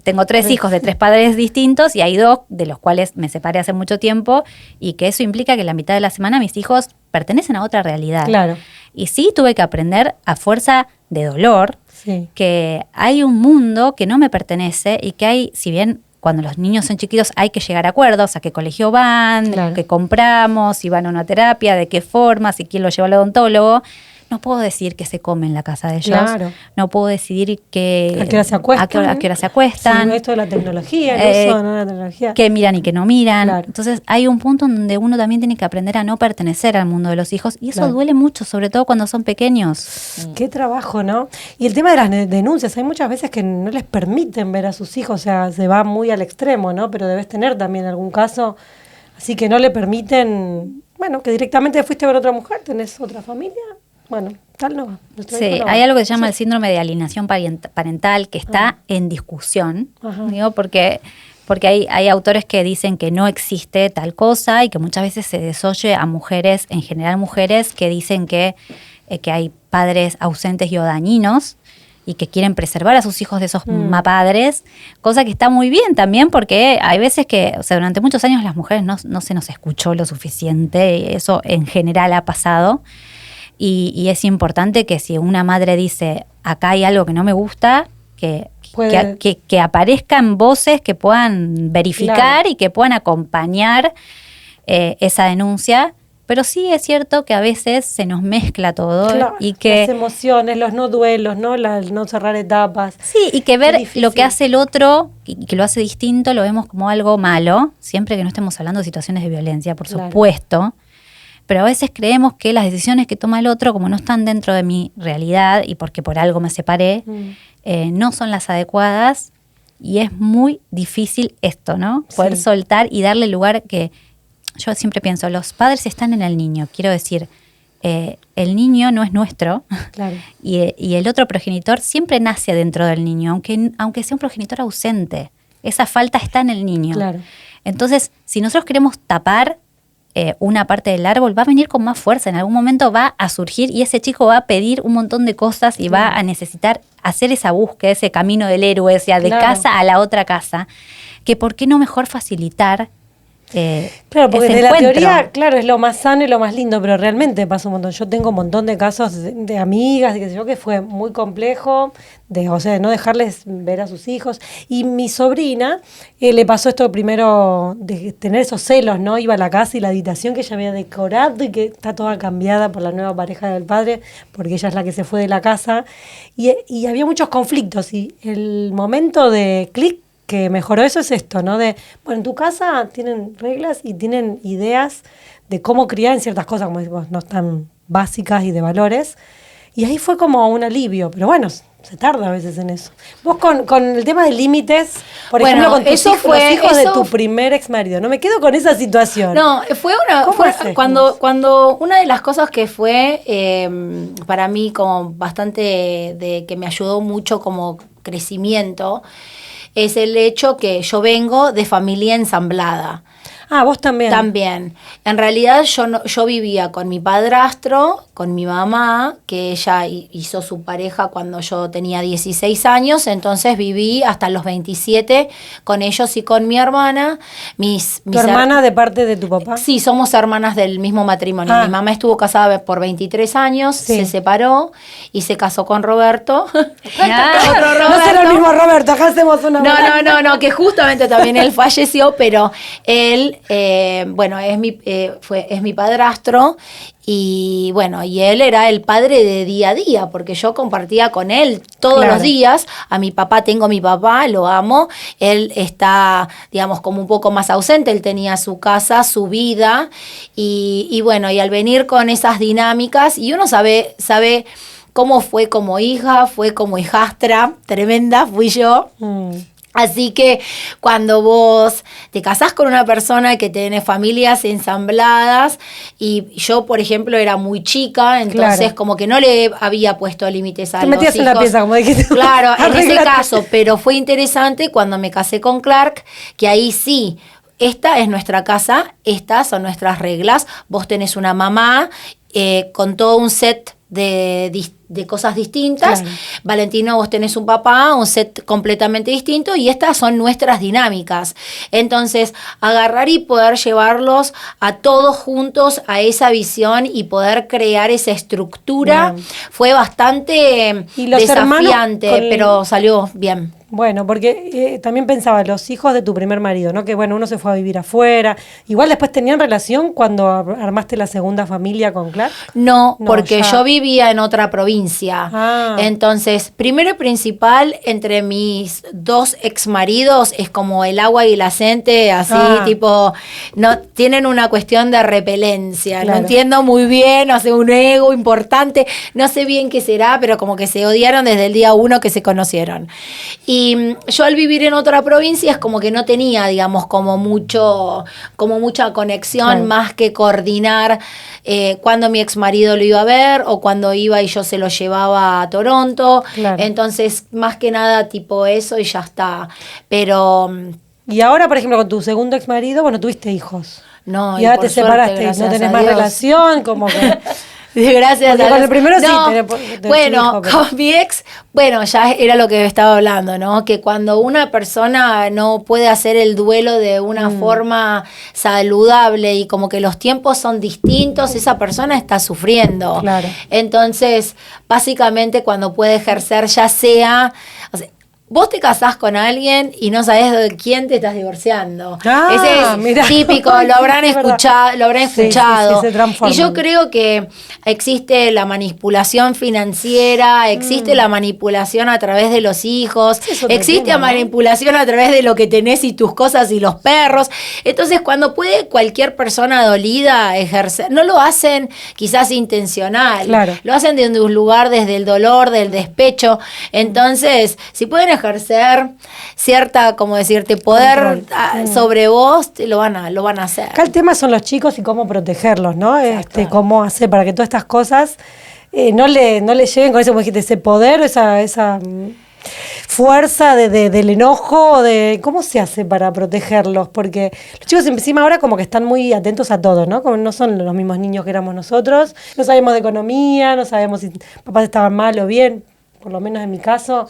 S3: tengo 3
S2: Tres.
S3: hijos de 3 padres distintos y hay 2 de los cuales me separé hace mucho tiempo, y que eso implica que la mitad de la semana mis hijos pertenecen a otra realidad.
S2: Claro.
S3: Y sí tuve que aprender a fuerza de dolor
S2: Sí.
S3: que hay un mundo que no me pertenece y que hay, si bien cuando los niños son chiquitos hay que llegar a acuerdos, a qué colegio van,
S2: Claro.
S3: qué compramos, si van a una terapia, de qué forma, si quién lo lleva al odontólogo, no puedo decir que se come en la casa de ellos.
S2: Claro.
S3: No puedo decidir que...
S2: ¿A qué hora se acuestan?
S3: A qué hora se acuestan.
S2: Sí, esto de la tecnología, el uso, ¿no? La tecnología.
S3: Que miran y que no miran.
S2: Claro.
S3: Entonces hay un punto en donde uno también tiene que aprender a no pertenecer al mundo de los hijos y eso
S2: Claro.
S3: duele mucho, sobre todo cuando son pequeños.
S2: Qué trabajo, ¿no? Y el tema de las denuncias, hay muchas veces que no les permiten ver a sus hijos, o sea, se va muy al extremo, ¿no? Pero debes tener también algún caso, así que no le permiten, bueno, que directamente fuiste a ver a otra mujer, tenés otra familia, bueno, tal no va. Nuestro
S3: Sí,
S2: hijo no va.
S3: hay algo que se llama
S2: Sí.
S3: el síndrome de alienación parental que está en discusión,
S2: Ajá.
S3: digo, porque hay autores que dicen que no existe tal cosa y que muchas veces se desoye a mujeres, en general mujeres, que dicen que hay padres ausentes y o dañinos y que quieren preservar a sus hijos de esos padres, cosa que está muy bien también porque hay veces que, o sea, durante muchos años las mujeres no se nos escuchó lo suficiente, y eso en general ha pasado. Y es importante que si una madre dice, acá hay algo que no me gusta, que aparezcan voces que puedan verificar
S2: Claro.
S3: y que puedan acompañar esa denuncia. Pero sí es cierto que a veces se nos mezcla todo
S2: Claro,
S3: y que...
S2: las emociones, los no duelos, ¿no? El no cerrar etapas.
S3: Sí, y que ver
S2: difícil.
S3: lo que hace el otro y que lo hace distinto lo vemos como algo malo, siempre que no estemos hablando de situaciones de violencia, por
S2: Claro.
S3: supuesto. Pero a veces creemos que las decisiones que toma el otro, como no están dentro de mi realidad y porque por algo me separé, no son las adecuadas y es muy difícil esto, ¿no? Poder
S2: Sí.
S3: soltar y darle lugar que... Yo siempre pienso, los padres están en el niño, quiero decir, el niño no es nuestro
S2: Claro.
S3: y el otro progenitor siempre nace dentro del niño, aunque sea un progenitor ausente. Esa falta está en el niño.
S2: Claro.
S3: Entonces, si nosotros queremos tapar una parte del árbol, va a venir con más fuerza. En algún momento va a surgir y ese chico va a pedir un montón de cosas y va a necesitar hacer esa búsqueda, ese camino del héroe, o sea, de
S2: Claro.
S3: casa a la otra casa. Que ¿por qué no mejor facilitar
S2: Claro, porque
S3: ese
S2: de la
S3: encuentro?
S2: teoría, claro, es lo más sano y lo más lindo, pero realmente pasa un montón. Yo tengo un montón de casos de amigas, de qué sé yo, que fue muy complejo, o sea, de no dejarles ver a sus hijos. Y mi sobrina le pasó esto primero de tener esos celos, ¿no? Iba a la casa y la habitación que ella había decorado y que está toda cambiada por la nueva pareja del padre, porque ella es la que se fue de la casa. Y había muchos conflictos y el momento de clic que mejoró eso es esto, ¿no? De, bueno, en tu casa tienen reglas y tienen ideas de cómo criar en ciertas cosas, como decimos, no tan básicas y de valores. Y ahí fue como un alivio, pero bueno, se tarda a veces en eso. Vos con el tema de límites, por
S4: Bueno,
S2: ejemplo, con tus
S4: eso
S2: hijos,
S4: fue-
S2: los hijos de
S4: eso-
S2: tu primer ex marido, no me quedo con esa situación.
S4: No,
S2: ¿Cómo haces?
S4: cuando una de las cosas que fue para mí como bastante de que me ayudó mucho como crecimiento es el hecho que yo vengo de familia ensamblada.
S2: Ah, vos también.
S4: También. En realidad yo vivía con mi padrastro, con mi mamá, que ella hizo su pareja cuando yo tenía 16 años, entonces viví hasta los 27 con ellos y con mi hermana.
S2: ¿Tu hermana de parte de tu papá?
S4: Sí, somos hermanas del mismo matrimonio.
S2: Ah.
S4: Mi mamá estuvo casada por 23 años,
S2: Sí.
S4: se separó y se casó con Roberto.
S3: Ah,
S4: Otro
S2: No será el mismo Roberto, acá hacemos una...
S4: no, que justamente también él falleció, pero él, bueno, es mi padrastro y bueno, y él era el padre de día a día, porque yo compartía con él todos
S2: Claro.
S4: los días. Tengo mi papá, lo amo. Él está, digamos, como un poco más ausente, él tenía su casa, su vida, y bueno, y al venir con esas dinámicas, y uno sabe cómo fue como hija, fue como hijastra, tremenda fui yo. Así que cuando vos te casás con una persona que tiene familias ensambladas, y yo, por ejemplo, era muy chica, entonces
S2: Claro.
S4: como que no le había puesto límites a
S2: Te
S4: los
S2: metías en la
S4: hijos.
S2: pieza, como dijiste.
S4: Claro, en ese
S2: Arréglate.
S4: caso, pero fue interesante cuando me casé con Clark, que ahí sí, esta es nuestra casa, estas son nuestras reglas, vos tenés una mamá con todo un set de cosas distintas.
S2: Claro.
S4: Valentino, vos tenés un papá, un set completamente distinto, y estas son nuestras dinámicas. Entonces, agarrar y poder llevarlos a todos juntos a esa visión y poder crear esa estructura
S2: Bien.
S4: fue bastante
S2: ¿Y los hermanos
S4: desafiante,
S2: con-
S4: pero salió bien.
S2: Bueno, porque también pensaba, los hijos de tu primer marido, ¿no? Que bueno, uno se fue a vivir afuera. Igual después tenían relación cuando armaste la segunda familia con Clark.
S4: No,
S2: No,
S4: porque
S2: ya.
S4: yo vivía en otra provincia.
S2: Ah.
S4: Entonces, primero y principal, entre mis dos exmaridos es como el agua y el aceite, así, tipo, no tienen una cuestión de repelencia.
S2: Claro.
S4: No entiendo muy bien, o sea, un ego importante, no sé bien qué será, pero como que se odiaron desde el día 1 que se conocieron. Y yo al vivir en otra provincia es como que no tenía, digamos, como mucha conexión,
S2: Claro.
S4: más que coordinar cuando mi ex marido lo iba a ver o cuando iba y yo se lo llevaba a Toronto.
S2: Claro.
S4: Entonces, más que nada, tipo eso y ya está. Pero
S2: Y ahora, por ejemplo, con tu segundo ex marido, bueno, tuviste hijos.
S4: no,
S2: Y ahora
S4: por
S2: te
S4: suerte,
S2: separaste y no
S4: gracias
S2: tenés
S4: a
S2: más
S4: Dios.
S2: relación, como que...
S4: Gracias
S2: Porque
S4: a
S2: con
S4: Dios.
S2: el primero sí
S4: No,
S2: tenés tu
S4: bueno,
S2: hijo, pero-
S4: con mi ex, bueno, ya era lo que estaba hablando, ¿no? Que cuando una persona no puede hacer el duelo de una forma saludable y como que los tiempos son distintos, esa persona está sufriendo.
S2: Claro.
S4: Entonces, básicamente cuando puede ejercer, ya sea, o sea, vos te casás con alguien y no sabés de quién te estás divorciando.
S2: Ah,
S4: Ese es
S2: mirá.
S4: típico, lo habrán
S2: Es verdad.
S4: escuchado, lo habrán
S2: Sí, sí,
S4: escuchado.
S2: sí, se transforman.
S4: Y yo creo que existe la manipulación financiera, existe la manipulación a través de los hijos,
S2: es otro
S4: existe
S2: tema,
S4: la
S2: ¿no?
S4: manipulación a través de lo que tenés y tus cosas y los perros. Entonces, cuando puede cualquier persona dolida ejercer, no lo hacen quizás intencional,
S2: Claro.
S4: lo hacen desde un lugar, desde el dolor, del despecho. Entonces, si pueden ejercer cierta, como decirte, poder
S2: Control.
S4: sobre vos, lo van a hacer.
S2: Acá el tema son los chicos y cómo protegerlos, ¿no? Cómo hacer para que todas estas cosas no le lleguen con eso, como dijiste, ese poder, esa fuerza del enojo, de cómo se hace para protegerlos, porque los chicos encima ahora como que están muy atentos a todo, ¿no? Como no son los mismos niños que éramos nosotros, no sabemos de economía, no sabemos si papás estaban mal o bien. Por lo menos en mi caso,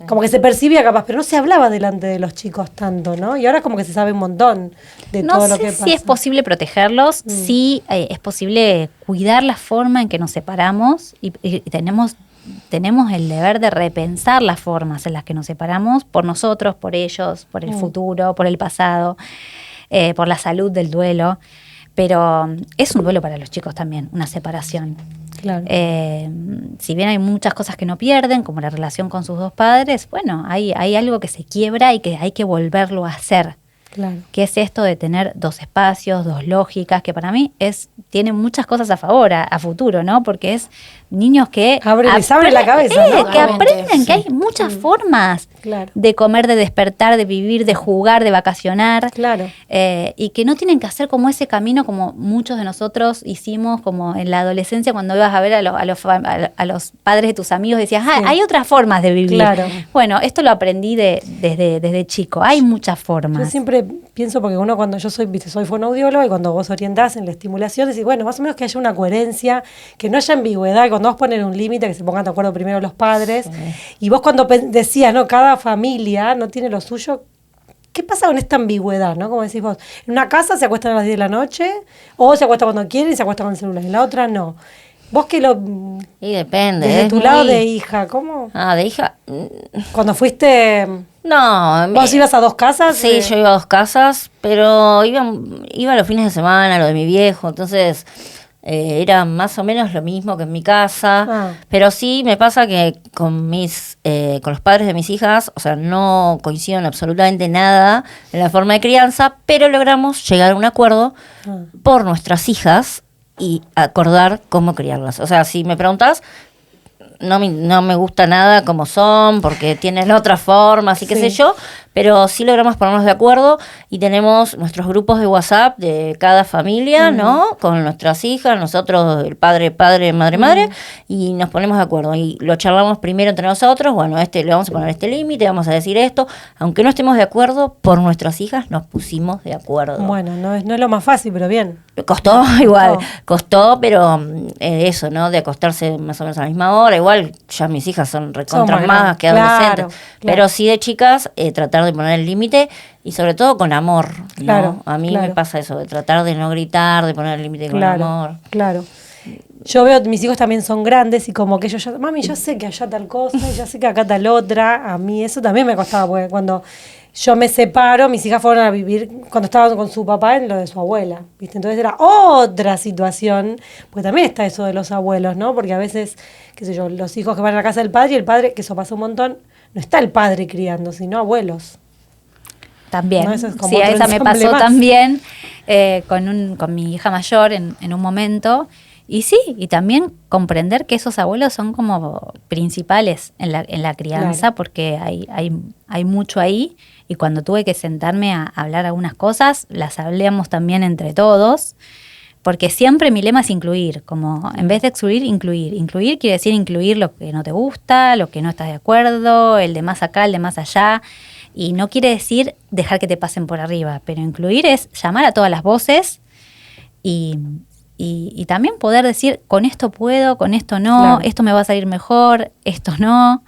S2: como que se percibía capaz, pero no se hablaba delante de los chicos tanto, ¿no? Y ahora como que se sabe un montón de
S3: No
S2: todo lo
S3: sé
S2: que pasa.
S3: si es posible protegerlos, sí es posible cuidar la forma en que nos separamos y tenemos el deber de repensar las formas en las que nos separamos por nosotros, por ellos, por el futuro, por el pasado, por la salud del duelo. Pero es un duelo para los chicos también, una separación.
S2: Claro.
S3: Si bien hay muchas cosas que no pierden, como la relación con sus dos padres, bueno, hay algo que se quiebra y que hay que volverlo a hacer.
S2: Claro.
S3: Que es esto de tener dos espacios, dos lógicas, que para mí tiene muchas cosas a favor, a futuro, ¿no? Porque es niños que...
S2: Les abre la cabeza, ¿no?
S3: Que aprenden
S4: Sí.
S3: que hay muchas formas
S2: Claro.
S3: de comer, de despertar, de vivir, de jugar, de vacacionar.
S2: Claro.
S3: Y que no tienen que hacer como ese camino como muchos de nosotros hicimos como en la adolescencia cuando ibas a ver a los padres de tus amigos, decías,
S2: Sí.
S3: hay otras formas de vivir.
S2: Claro.
S3: Bueno, esto lo aprendí desde chico, hay muchas formas.
S2: Yo siempre pienso, porque uno cuando yo soy fonoaudiólogo y cuando vos orientás en la estimulación, decís, bueno, más o menos que haya una coherencia, que no haya ambigüedad, que cuando vos ponen un límite, que se pongan de acuerdo primero los padres. Y vos cuando decías, ¿no? Cada familia no tiene lo suyo. ¿Qué pasa con esta ambigüedad, no? Como decís vos, en una casa se acuestan a las 10 de la noche, o se acuesta cuando quieren y se acuesta con el celular, en la otra no. Vos que
S5: Y depende.
S2: desde
S5: es
S2: tu lado
S5: muy-
S2: de hija, ¿cómo?
S5: De hija.
S2: Cuando fuiste,
S5: No,
S2: vos ibas a dos casas.
S5: Sí, yo iba a 2 casas, pero iba los fines de semana, lo de mi viejo, entonces era más o menos lo mismo que en mi casa.
S2: Ah.
S5: Pero sí me pasa que con los padres de mis hijas, o sea, no coincido en absolutamente nada en la forma de crianza, pero logramos llegar a un acuerdo por nuestras hijas y acordar cómo criarlas. O sea, si me preguntas, no me gusta nada como son, porque tienen otras formas y qué
S2: Sí.
S5: sé yo, pero sí logramos ponernos de acuerdo y tenemos nuestros grupos de WhatsApp de cada familia, ¿no? Con nuestras hijas, nosotros, el padre, madre, y nos ponemos de acuerdo. Y lo charlamos primero entre nosotros, bueno, le vamos a poner este límite, vamos a decir esto. Aunque no estemos de acuerdo, por nuestras hijas nos pusimos de acuerdo.
S2: Bueno, no es lo más fácil, pero bien.
S5: Costó igual, costó, pero eso, ¿no? De acostarse más o menos a la misma hora. Igual ya mis hijas son recontra
S2: más
S5: más
S2: grandes.
S5: que
S2: Claro,
S5: adolescentes.
S2: claro.
S5: Pero sí de chicas, tratar de poner el límite y sobre todo con amor, ¿no?
S2: Claro,
S5: A mí
S2: claro.
S5: me pasa eso, de tratar de no gritar, de poner el límite con
S2: Claro,
S5: amor.
S2: claro. yo veo, mis hijos también son grandes y como que ellos ya, mami, ya sé que allá tal cosa, ya sé que acá tal otra. A mí eso también me costaba, porque cuando yo me separo, mis hijas fueron a vivir, cuando estaban con su papá, en lo de su abuela, ¿viste? Entonces era otra situación, porque también está eso de los abuelos, ¿no? Porque a veces, qué sé yo, los hijos que van a la casa del padre y el padre, que eso pasa un montón, no está el padre criando, sino abuelos.
S3: También.
S2: No, eso es como
S3: sí,
S2: otro
S3: esa me
S2: ensamble
S3: pasó
S2: más.
S3: también con mi hija mayor en un momento. Y sí, y también comprender que esos abuelos son como principales en la crianza,
S2: Claro.
S3: porque hay mucho ahí. Y cuando tuve que sentarme a hablar algunas cosas, las hablamos también entre todos. Porque siempre mi lema es incluir, como en vez de excluir, incluir. Incluir quiere decir incluir lo que no te gusta, lo que no estás de acuerdo, el de más acá, el de más allá. Y no quiere decir dejar que te pasen por arriba, pero incluir es llamar a todas las voces y también poder decir, con esto puedo, con esto no,
S2: Claro.
S3: esto me va a salir mejor, esto no.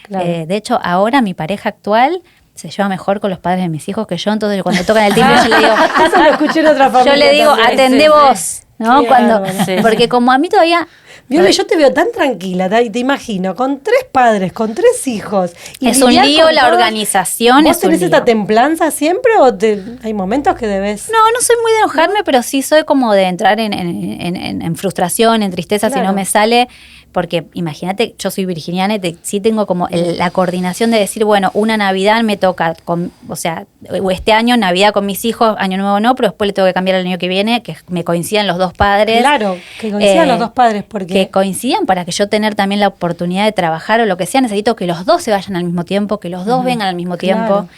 S2: Claro.
S3: De hecho, ahora mi pareja actual se lleva mejor con los padres de mis hijos que yo, entonces cuando tocan el timbre yo le digo,
S2: Eso lo escuché en otra familia.
S3: yo le digo,
S2: también.
S3: atendé vos, ¿no?
S2: Qué
S3: Cuando,
S2: bárbaro.
S5: Sí,
S3: porque
S5: sí.
S3: como a mí todavía...
S2: Viole, yo te veo tan tranquila, te imagino, con 3 padres, con 3 hijos. y
S3: Es un
S2: lidiar
S3: lío,
S2: con
S3: la
S2: todos.
S3: organización
S2: ¿Vos
S3: es un
S2: tenés
S3: lío.
S2: esta templanza siempre o hay momentos que debes?
S3: No soy muy de enojarme, pero sí soy como de entrar en frustración, en tristeza si
S2: Claro.
S3: no me sale. Porque imagínate, yo soy virginiana y sí tengo como la coordinación de decir, bueno, una Navidad me toca, o este año Navidad con mis hijos, Año Nuevo no, pero después le tengo que cambiar el año que viene, que me coincidan los dos padres.
S2: Claro, que coincidan los dos padres, porque
S3: Que coincidan para que yo tener también la oportunidad de trabajar o lo que sea, necesito que los dos se vayan al mismo tiempo, que los dos vengan al mismo
S2: Claro.
S3: tiempo.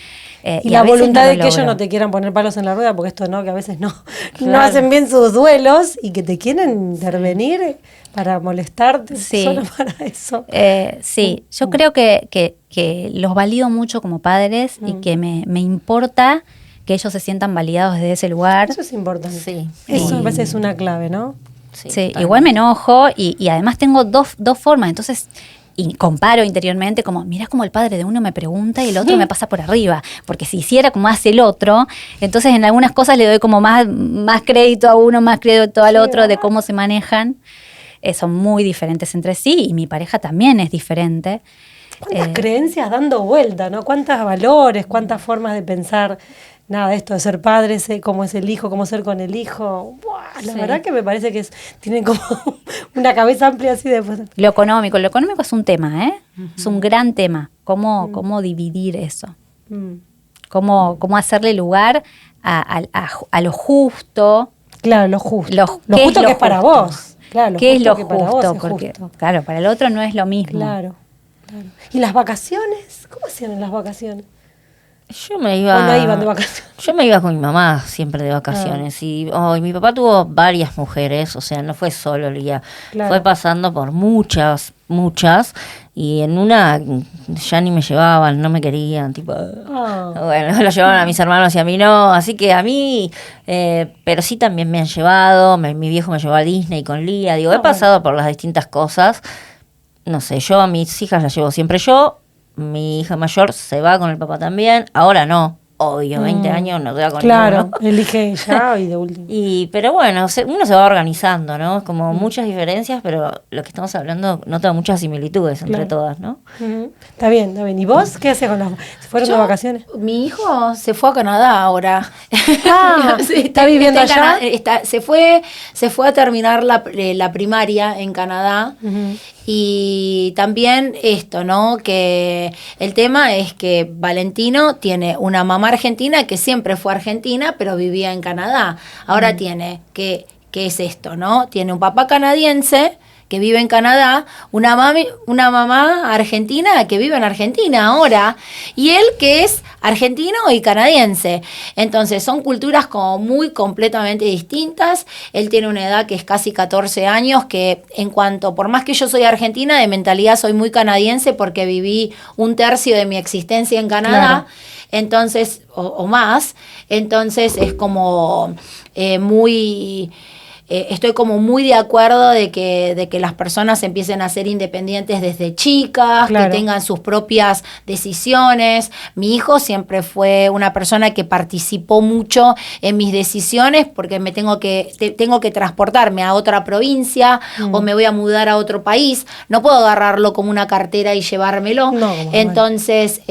S2: y
S3: a
S2: la
S3: veces
S2: voluntad
S3: no
S2: de
S3: lo
S2: que ellos
S3: logro.
S2: no te quieran poner palos en la rueda, porque esto no, que a veces no
S5: Claro.
S2: hacen bien sus duelos y que te quieren intervenir para molestarte
S3: Sí.
S2: solo para eso.
S3: Sí, yo creo que los valido mucho como padres y que me importa que ellos se sientan validados desde ese lugar.
S2: Eso es importante.
S5: Sí.
S2: Eso a
S3: Y-
S2: veces es una clave, ¿no?
S3: Sí,
S5: totalmente.
S3: igual me enojo y además tengo dos formas, entonces y comparo interiormente como, mirá como el padre de uno me pregunta y el otro me pasa por arriba, porque si hiciera como hace el otro, entonces en algunas cosas le doy como más crédito a uno, más crédito al otro de cómo se manejan. Son muy diferentes entre sí y mi pareja también es diferente.
S2: ¿Cuántas creencias dando vuelta, ¿no? ¿Cuántos valores, cuántas formas de pensar? Nada, esto de ser padre, cómo es el hijo, cómo ser con el hijo. ¡Buah! La
S5: Sí.
S2: verdad que me parece que tienen como una cabeza amplia así de...
S3: Lo económico es un tema, ¿eh? Es un gran tema, cómo dividir eso.
S2: Mm.
S3: Cómo hacerle lugar a lo justo.
S2: Claro, lo justo.
S3: Lo
S2: Lo
S3: ¿qué
S2: justo
S3: es
S2: que
S3: lo
S2: es para
S3: justo?
S2: vos. Claro, lo
S3: ¿Qué es
S2: justo
S3: lo
S2: que para vos
S3: justo?
S2: es
S3: Porque,
S2: justo.
S3: claro, para el otro no es lo mismo.
S2: Claro, claro. ¿Y las vacaciones? ¿Cómo hacían en las vacaciones?
S5: Yo me iba.
S2: ¿O no iban de vacaciones?
S5: Yo me iba con mi mamá siempre de vacaciones. Y mi papá tuvo varias mujeres, o sea, no fue solo Lía.
S2: Claro.
S5: Fue pasando por muchas. Y en una ya ni me llevaban, no me querían, tipo.
S2: Ah.
S5: Bueno, lo llevaban a mis hermanos y a mí no. Así que a mí, pero sí también me han llevado. Mi viejo me llevó a Disney con Lía. Digo, he pasado por las distintas cosas. No sé, yo a mis hijas las llevo siempre yo. Mi hija mayor se va con el papá también. Ahora no, obvio, 20 años no se va con
S2: Claro,
S5: ninguno.
S2: elige ella y de último.
S5: Pero bueno, uno se va organizando, ¿no? Como muchas diferencias, pero lo que estamos hablando nota muchas similitudes entre
S2: Claro.
S5: todas, ¿no?
S2: Ujú. Está bien, está bien. ¿Y vos qué haces con los... ¿Se fueron de
S4: Yo-
S2: vacaciones?
S4: Mi hijo se fue a Canadá ahora.
S2: Ah, ¿está viviendo
S4: en
S2: allá?
S4: se fue a terminar la primaria en Canadá.
S2: Ujú.
S4: Y también esto, ¿no? Que el tema es que Valentino tiene una mamá argentina que siempre fue argentina, pero vivía en Canadá. Ahora tiene, ¿qué es esto, no? Tiene un papá canadiense que vive en Canadá, una mamá argentina que vive en Argentina ahora, y él que es argentino y canadiense. Entonces son culturas como muy completamente distintas. Él tiene una edad que es casi 14 años, que en cuanto, por más que yo soy argentina, de mentalidad soy muy canadiense porque viví un tercio de mi existencia en Canadá.
S2: Claro.
S4: Entonces, o más, entonces es como muy... estoy como muy de acuerdo de que las personas empiecen a ser independientes desde chicas,
S2: Claro.
S4: que tengan sus propias decisiones. Mi hijo siempre fue una persona que participó mucho en mis decisiones porque tengo que transportarme a otra provincia o me voy a mudar a otro país. No puedo agarrarlo como una cartera y llevármelo.
S2: No, como
S4: Entonces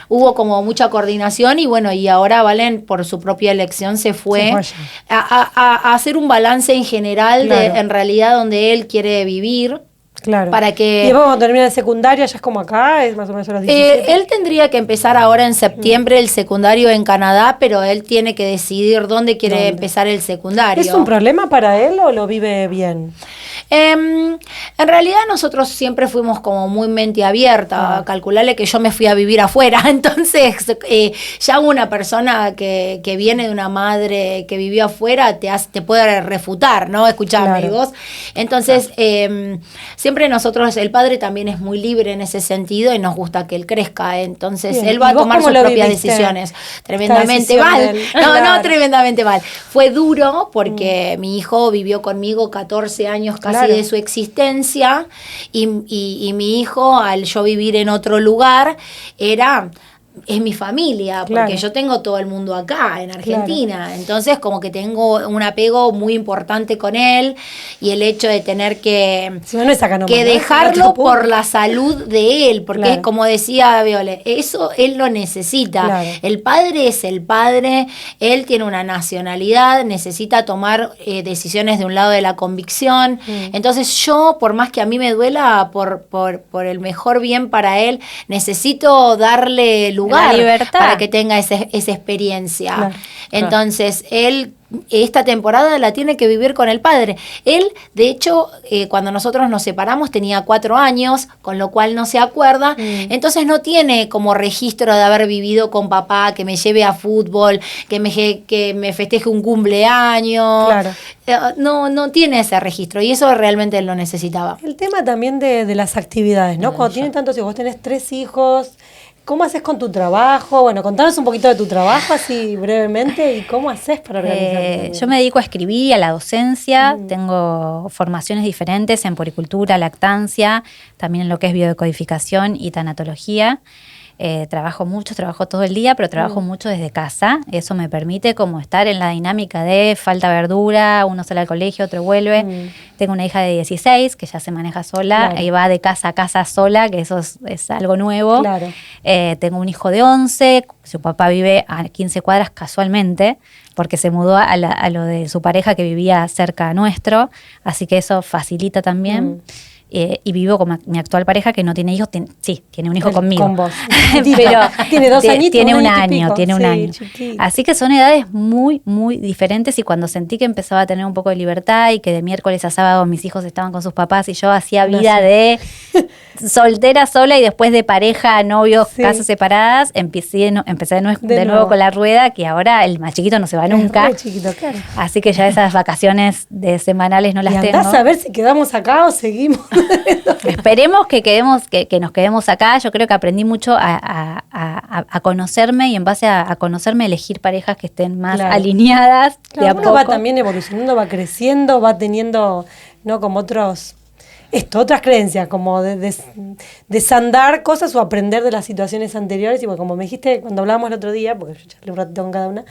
S4: hubo como mucha coordinación y bueno, y ahora Valen por su propia elección se fue
S2: allá.
S4: a hacer un balance en general
S2: Claro.
S4: en realidad donde él quiere vivir.
S2: Claro.
S4: Para que-
S2: Y después cuando termina el secundario, ya es como acá, es más o menos a los 17.
S4: Él tendría que empezar ahora en septiembre el secundario en Canadá, pero él tiene que decidir dónde quiere
S2: ¿Dónde?
S4: empezar el secundario.
S2: ¿Es un problema para él o lo vive bien?
S4: En realidad nosotros siempre fuimos como muy mente abierta, calcularle que yo me fui a vivir afuera, entonces ya una persona que viene de una madre que vivió afuera te puede refutar, ¿no? Escuchame,
S2: Claro.
S4: y vos. Entonces, siempre nosotros, el padre también es muy libre en ese sentido y nos gusta que él crezca, entonces
S2: Bien.
S4: él va
S2: ¿Y
S4: a
S2: vos
S4: tomar
S2: cómo
S4: sus
S2: lo
S4: propias
S2: viviste?
S4: decisiones.
S2: Esta
S4: Tremendamente
S2: decisión
S4: mal.
S2: de él.
S4: No,
S2: Claro.
S4: tremendamente mal. Fue duro porque mi hijo vivió conmigo 14 años casi
S2: Claro.
S4: de su existencia y mi hijo, al yo vivir en otro lugar, es mi familia, porque
S2: Claro.
S4: yo tengo todo el mundo acá, en Argentina. Entonces, como que tengo un apego muy importante con él y el hecho de tener que
S2: Si no es acá nomás,
S4: que
S2: ¿no?
S4: dejarlo
S2: Otro punto.
S4: por la salud de él, porque
S2: Claro.
S4: es como decía Viole, eso él lo necesita.
S2: Claro.
S4: El padre es el padre, él tiene una nacionalidad, necesita tomar decisiones de un lado de la convicción. Entonces yo, por más que a mí me duela, por el mejor bien para él, necesito darle lugar
S3: La libertad.
S4: para que tenga esa experiencia.
S2: Claro.
S4: Entonces, él esta temporada la tiene que vivir con el padre. Él, de hecho, cuando nosotros nos separamos tenía 4 años, con lo cual no se acuerda. Entonces no tiene como registro de haber vivido con papá, que me lleve a fútbol, que me festeje un cumpleaños.
S2: Claro.
S4: No tiene ese registro y eso realmente él lo necesitaba.
S2: El tema también de las actividades, ¿no? Cuando tienen tantos hijos, vos tenés 3 hijos, ¿cómo haces con tu trabajo? Bueno, contanos un poquito de tu trabajo así brevemente y cómo haces para organizarte.
S3: Yo me dedico a escribir y a la docencia, tengo formaciones diferentes en puericultura, lactancia, también en lo que es biodecodificación y tanatología. Trabajo todo el día, pero trabajo mucho desde casa. Eso me permite como estar en la dinámica de falta verdura, uno sale al colegio, otro vuelve. Tengo una hija de 16 que ya se maneja sola
S2: Claro.
S3: y va de casa a casa sola, que eso es algo nuevo.
S2: Claro.
S3: Tengo un hijo de 11, su papá vive a 15 cuadras casualmente, porque se mudó a lo de su pareja que vivía cerca nuestro, así que eso facilita también. Y vivo con mi actual pareja que no tiene hijos, tiene un hijo conmigo.
S2: Con vos.
S3: Pero
S2: Tiene 2 añitos.
S3: tiene un
S2: añito y
S3: año,
S2: pico.
S3: tiene un
S2: Sí,
S3: año.
S2: chiquito.
S3: Así que son edades muy, muy diferentes y cuando sentí que empezaba a tener un poco de libertad y que de miércoles a sábado mis hijos estaban con sus papás y yo hacía vida de soltera sola y después de pareja, novios,
S2: Sí.
S3: casas separadas, empecé de nuevo
S2: nuevo.
S3: con la rueda, que ahora el más chiquito no se va nunca.
S2: Es re chiquito, claro.
S3: Así que ya esas vacaciones de semanales no las
S2: Y
S3: tengo.
S2: andás a ver si quedamos acá o seguimos.
S3: Esperemos que nos quedemos acá. Yo creo que aprendí mucho a conocerme y en base a conocerme elegir parejas que estén más
S2: Claro.
S3: alineadas de a
S2: Claro, uno
S3: poco.
S2: va también evolucionando, va creciendo, va teniendo, ¿no? Como otras creencias, como de desandar cosas o aprender de las situaciones anteriores. Y bueno, como me dijiste cuando hablábamos el otro día, porque yo charlé un ratito con cada una,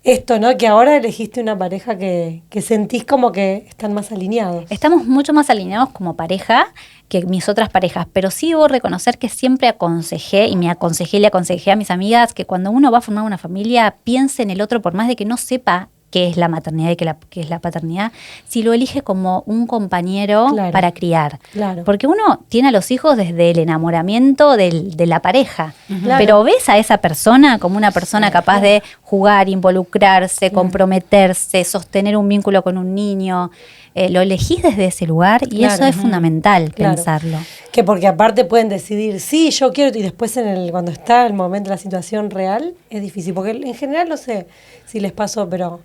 S2: esto, ¿no? Que ahora elegiste una pareja que sentís como que están más alineados.
S3: Estamos mucho más alineados como pareja que mis otras parejas, pero sí debo reconocer que siempre aconsejé y le aconsejé a mis amigas que cuando uno va a formar una familia, piense en el otro por más de que no sepa qué es la maternidad y qué es la paternidad, si lo elige como un compañero
S2: Claro.
S3: para criar.
S2: Claro.
S3: Porque uno tiene a los hijos desde el enamoramiento de la pareja,
S2: Claro.
S3: pero ves a esa persona como una persona capaz de jugar, involucrarse, comprometerse, sostener un vínculo con un niño. Lo elegís desde ese lugar y
S2: Claro.
S3: eso es fundamental
S2: Claro.
S3: pensarlo.
S2: Que porque aparte pueden decidir, sí, yo quiero, y después cuando está el momento, la situación real, es difícil. Porque en general, no sé si les pasó, pero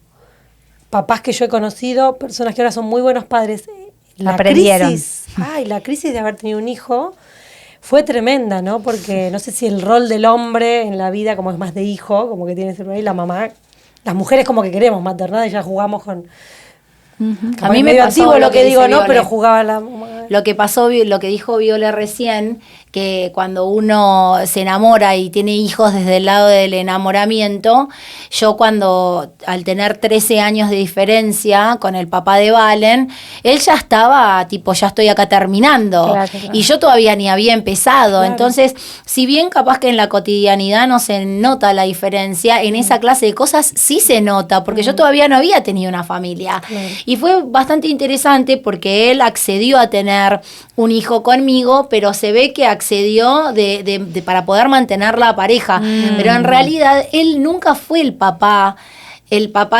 S2: papás que yo he conocido, personas que ahora son muy buenos padres,
S3: Aprendieron.
S2: La crisis de haber tenido un hijo fue tremenda, ¿no? Porque no sé si el rol del hombre en la vida, como es más de hijo, como que tiene ese rol, y la mamá, las mujeres como que queremos maternidad y ya jugamos A mí me pasó lo que digo, ¿no?
S4: Viola.
S2: Pero jugaba la...
S4: Lo que pasó, lo que dijo Viola recién, que cuando uno se enamora y tiene hijos desde el lado del enamoramiento, yo cuando, al tener 13 años de diferencia con el papá de Valen, él ya estaba, tipo, ya estoy acá terminando.
S3: Claro.
S4: Y yo todavía ni había empezado.
S2: Claro.
S4: Entonces, si bien capaz que en la cotidianidad no se nota la diferencia, en esa clase de cosas sí se nota, porque yo todavía no había tenido una familia.
S2: Claro.
S4: Y fue bastante interesante porque él accedió a tener un hijo conmigo, pero se ve que accedió para poder mantener la pareja. Pero en realidad él nunca fue el papá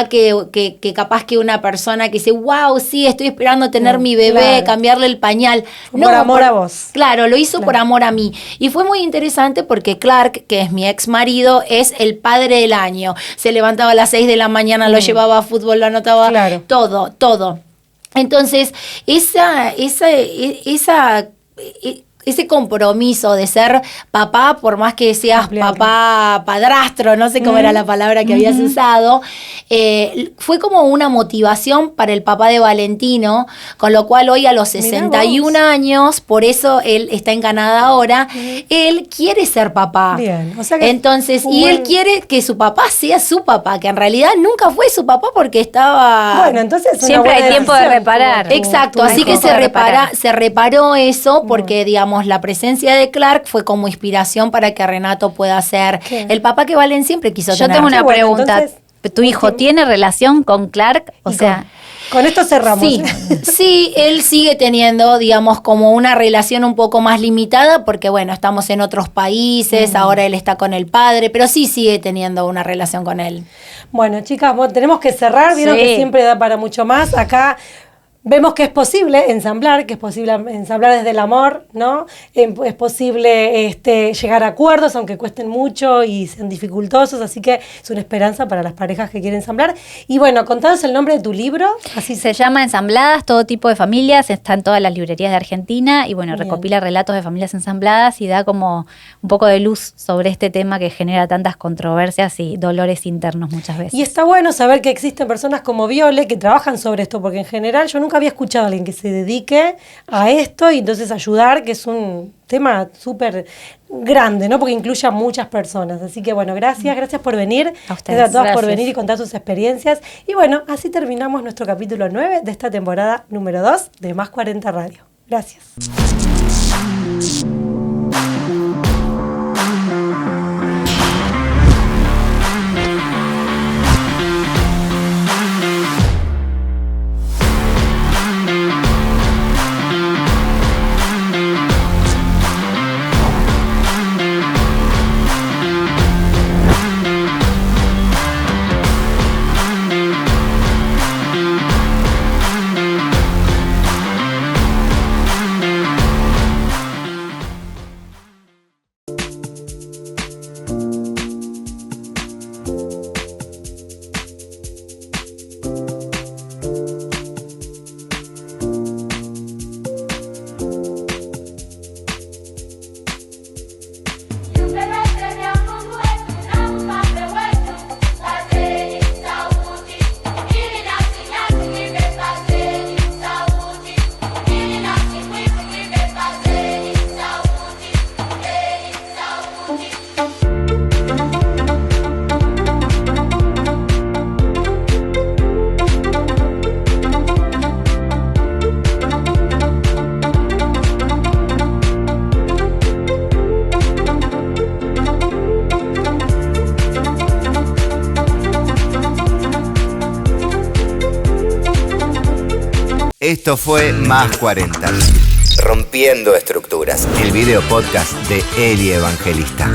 S4: que capaz que una persona que dice, wow, sí, estoy esperando tener mi bebé,
S2: claro.
S4: cambiarle el pañal.
S2: Por amor a vos.
S4: Claro, lo hizo
S2: Claro.
S4: por amor a mí. Y fue muy interesante porque Clark, que es mi ex marido, es el padre del año. Se levantaba a las 6 de la mañana, lo llevaba a fútbol, lo anotaba,
S2: Claro.
S4: todo. Entonces, ese compromiso de ser papá, por más que seas
S2: Ampliarlo.
S4: papá padrastro, no sé cómo era la palabra que habías usado, fue como una motivación para el papá de Valentino, con lo cual hoy a los
S2: Mirá
S4: 61
S2: vos.
S4: años, por eso él está en Canadá ahora, él quiere ser papá.
S2: Bien, o sea que
S4: Entonces,
S2: un
S4: y él
S2: buen-
S4: quiere que su papá sea su papá, que en realidad nunca fue su papá porque estaba...
S2: Bueno, entonces es una
S3: Siempre hay
S2: buena
S3: tiempo de
S2: decisión,
S3: reparar.
S2: tuvo tu-
S4: Exacto,
S2: tu
S4: así
S2: hijo.
S4: que
S3: tiempo de reparar.
S4: se reparó eso porque, digamos, la presencia de Clark fue como inspiración para que Renato pueda ser
S2: ¿Qué?
S4: el papá que Valen siempre quiso
S3: Yo
S4: tener.
S3: tengo una
S2: Qué bueno,
S3: pregunta.
S2: entonces,
S3: ¿Tu hijo tiene relación con Clark? O
S2: Y
S3: sea,
S2: con esto cerramos.
S4: Sí, él sigue teniendo, digamos, como una relación un poco más limitada porque, bueno, estamos en otros países, ahora él está con el padre, pero sí sigue teniendo una relación con él.
S2: Bueno, chicas, tenemos que cerrar. Vieron
S3: Sí.
S2: que siempre da para mucho más. Acá vemos que es posible ensamblar, que es posible ensamblar desde el amor, ¿no? Es posible llegar a acuerdos, aunque cuesten mucho y sean dificultosos. Así que es una esperanza para las parejas que quieren ensamblar. Y bueno, contanos el nombre de tu libro. Así
S3: se llama Ensambladas, todo tipo de familias, está en todas las librerías de Argentina y bueno,
S2: Bien.
S3: recopila relatos de familias ensambladas y da como un poco de luz sobre este tema que genera tantas controversias y dolores internos muchas veces.
S2: Y está bueno saber que existen personas como Viole que trabajan sobre esto, porque en general yo nunca había escuchado a alguien que se dedique a esto y entonces ayudar, que es un tema súper grande, ¿no? Porque incluye a muchas personas. Así que bueno, gracias por venir.
S3: A ustedes.
S2: Gracias a todas por
S5: Gracias.
S2: venir y contar sus experiencias. Y bueno, así terminamos nuestro capítulo 9 de esta temporada número 2 de Más 40 Radio. Gracias.
S1: Esto fue Más 40. Rompiendo estructuras. El video podcast de Eli Evangelista.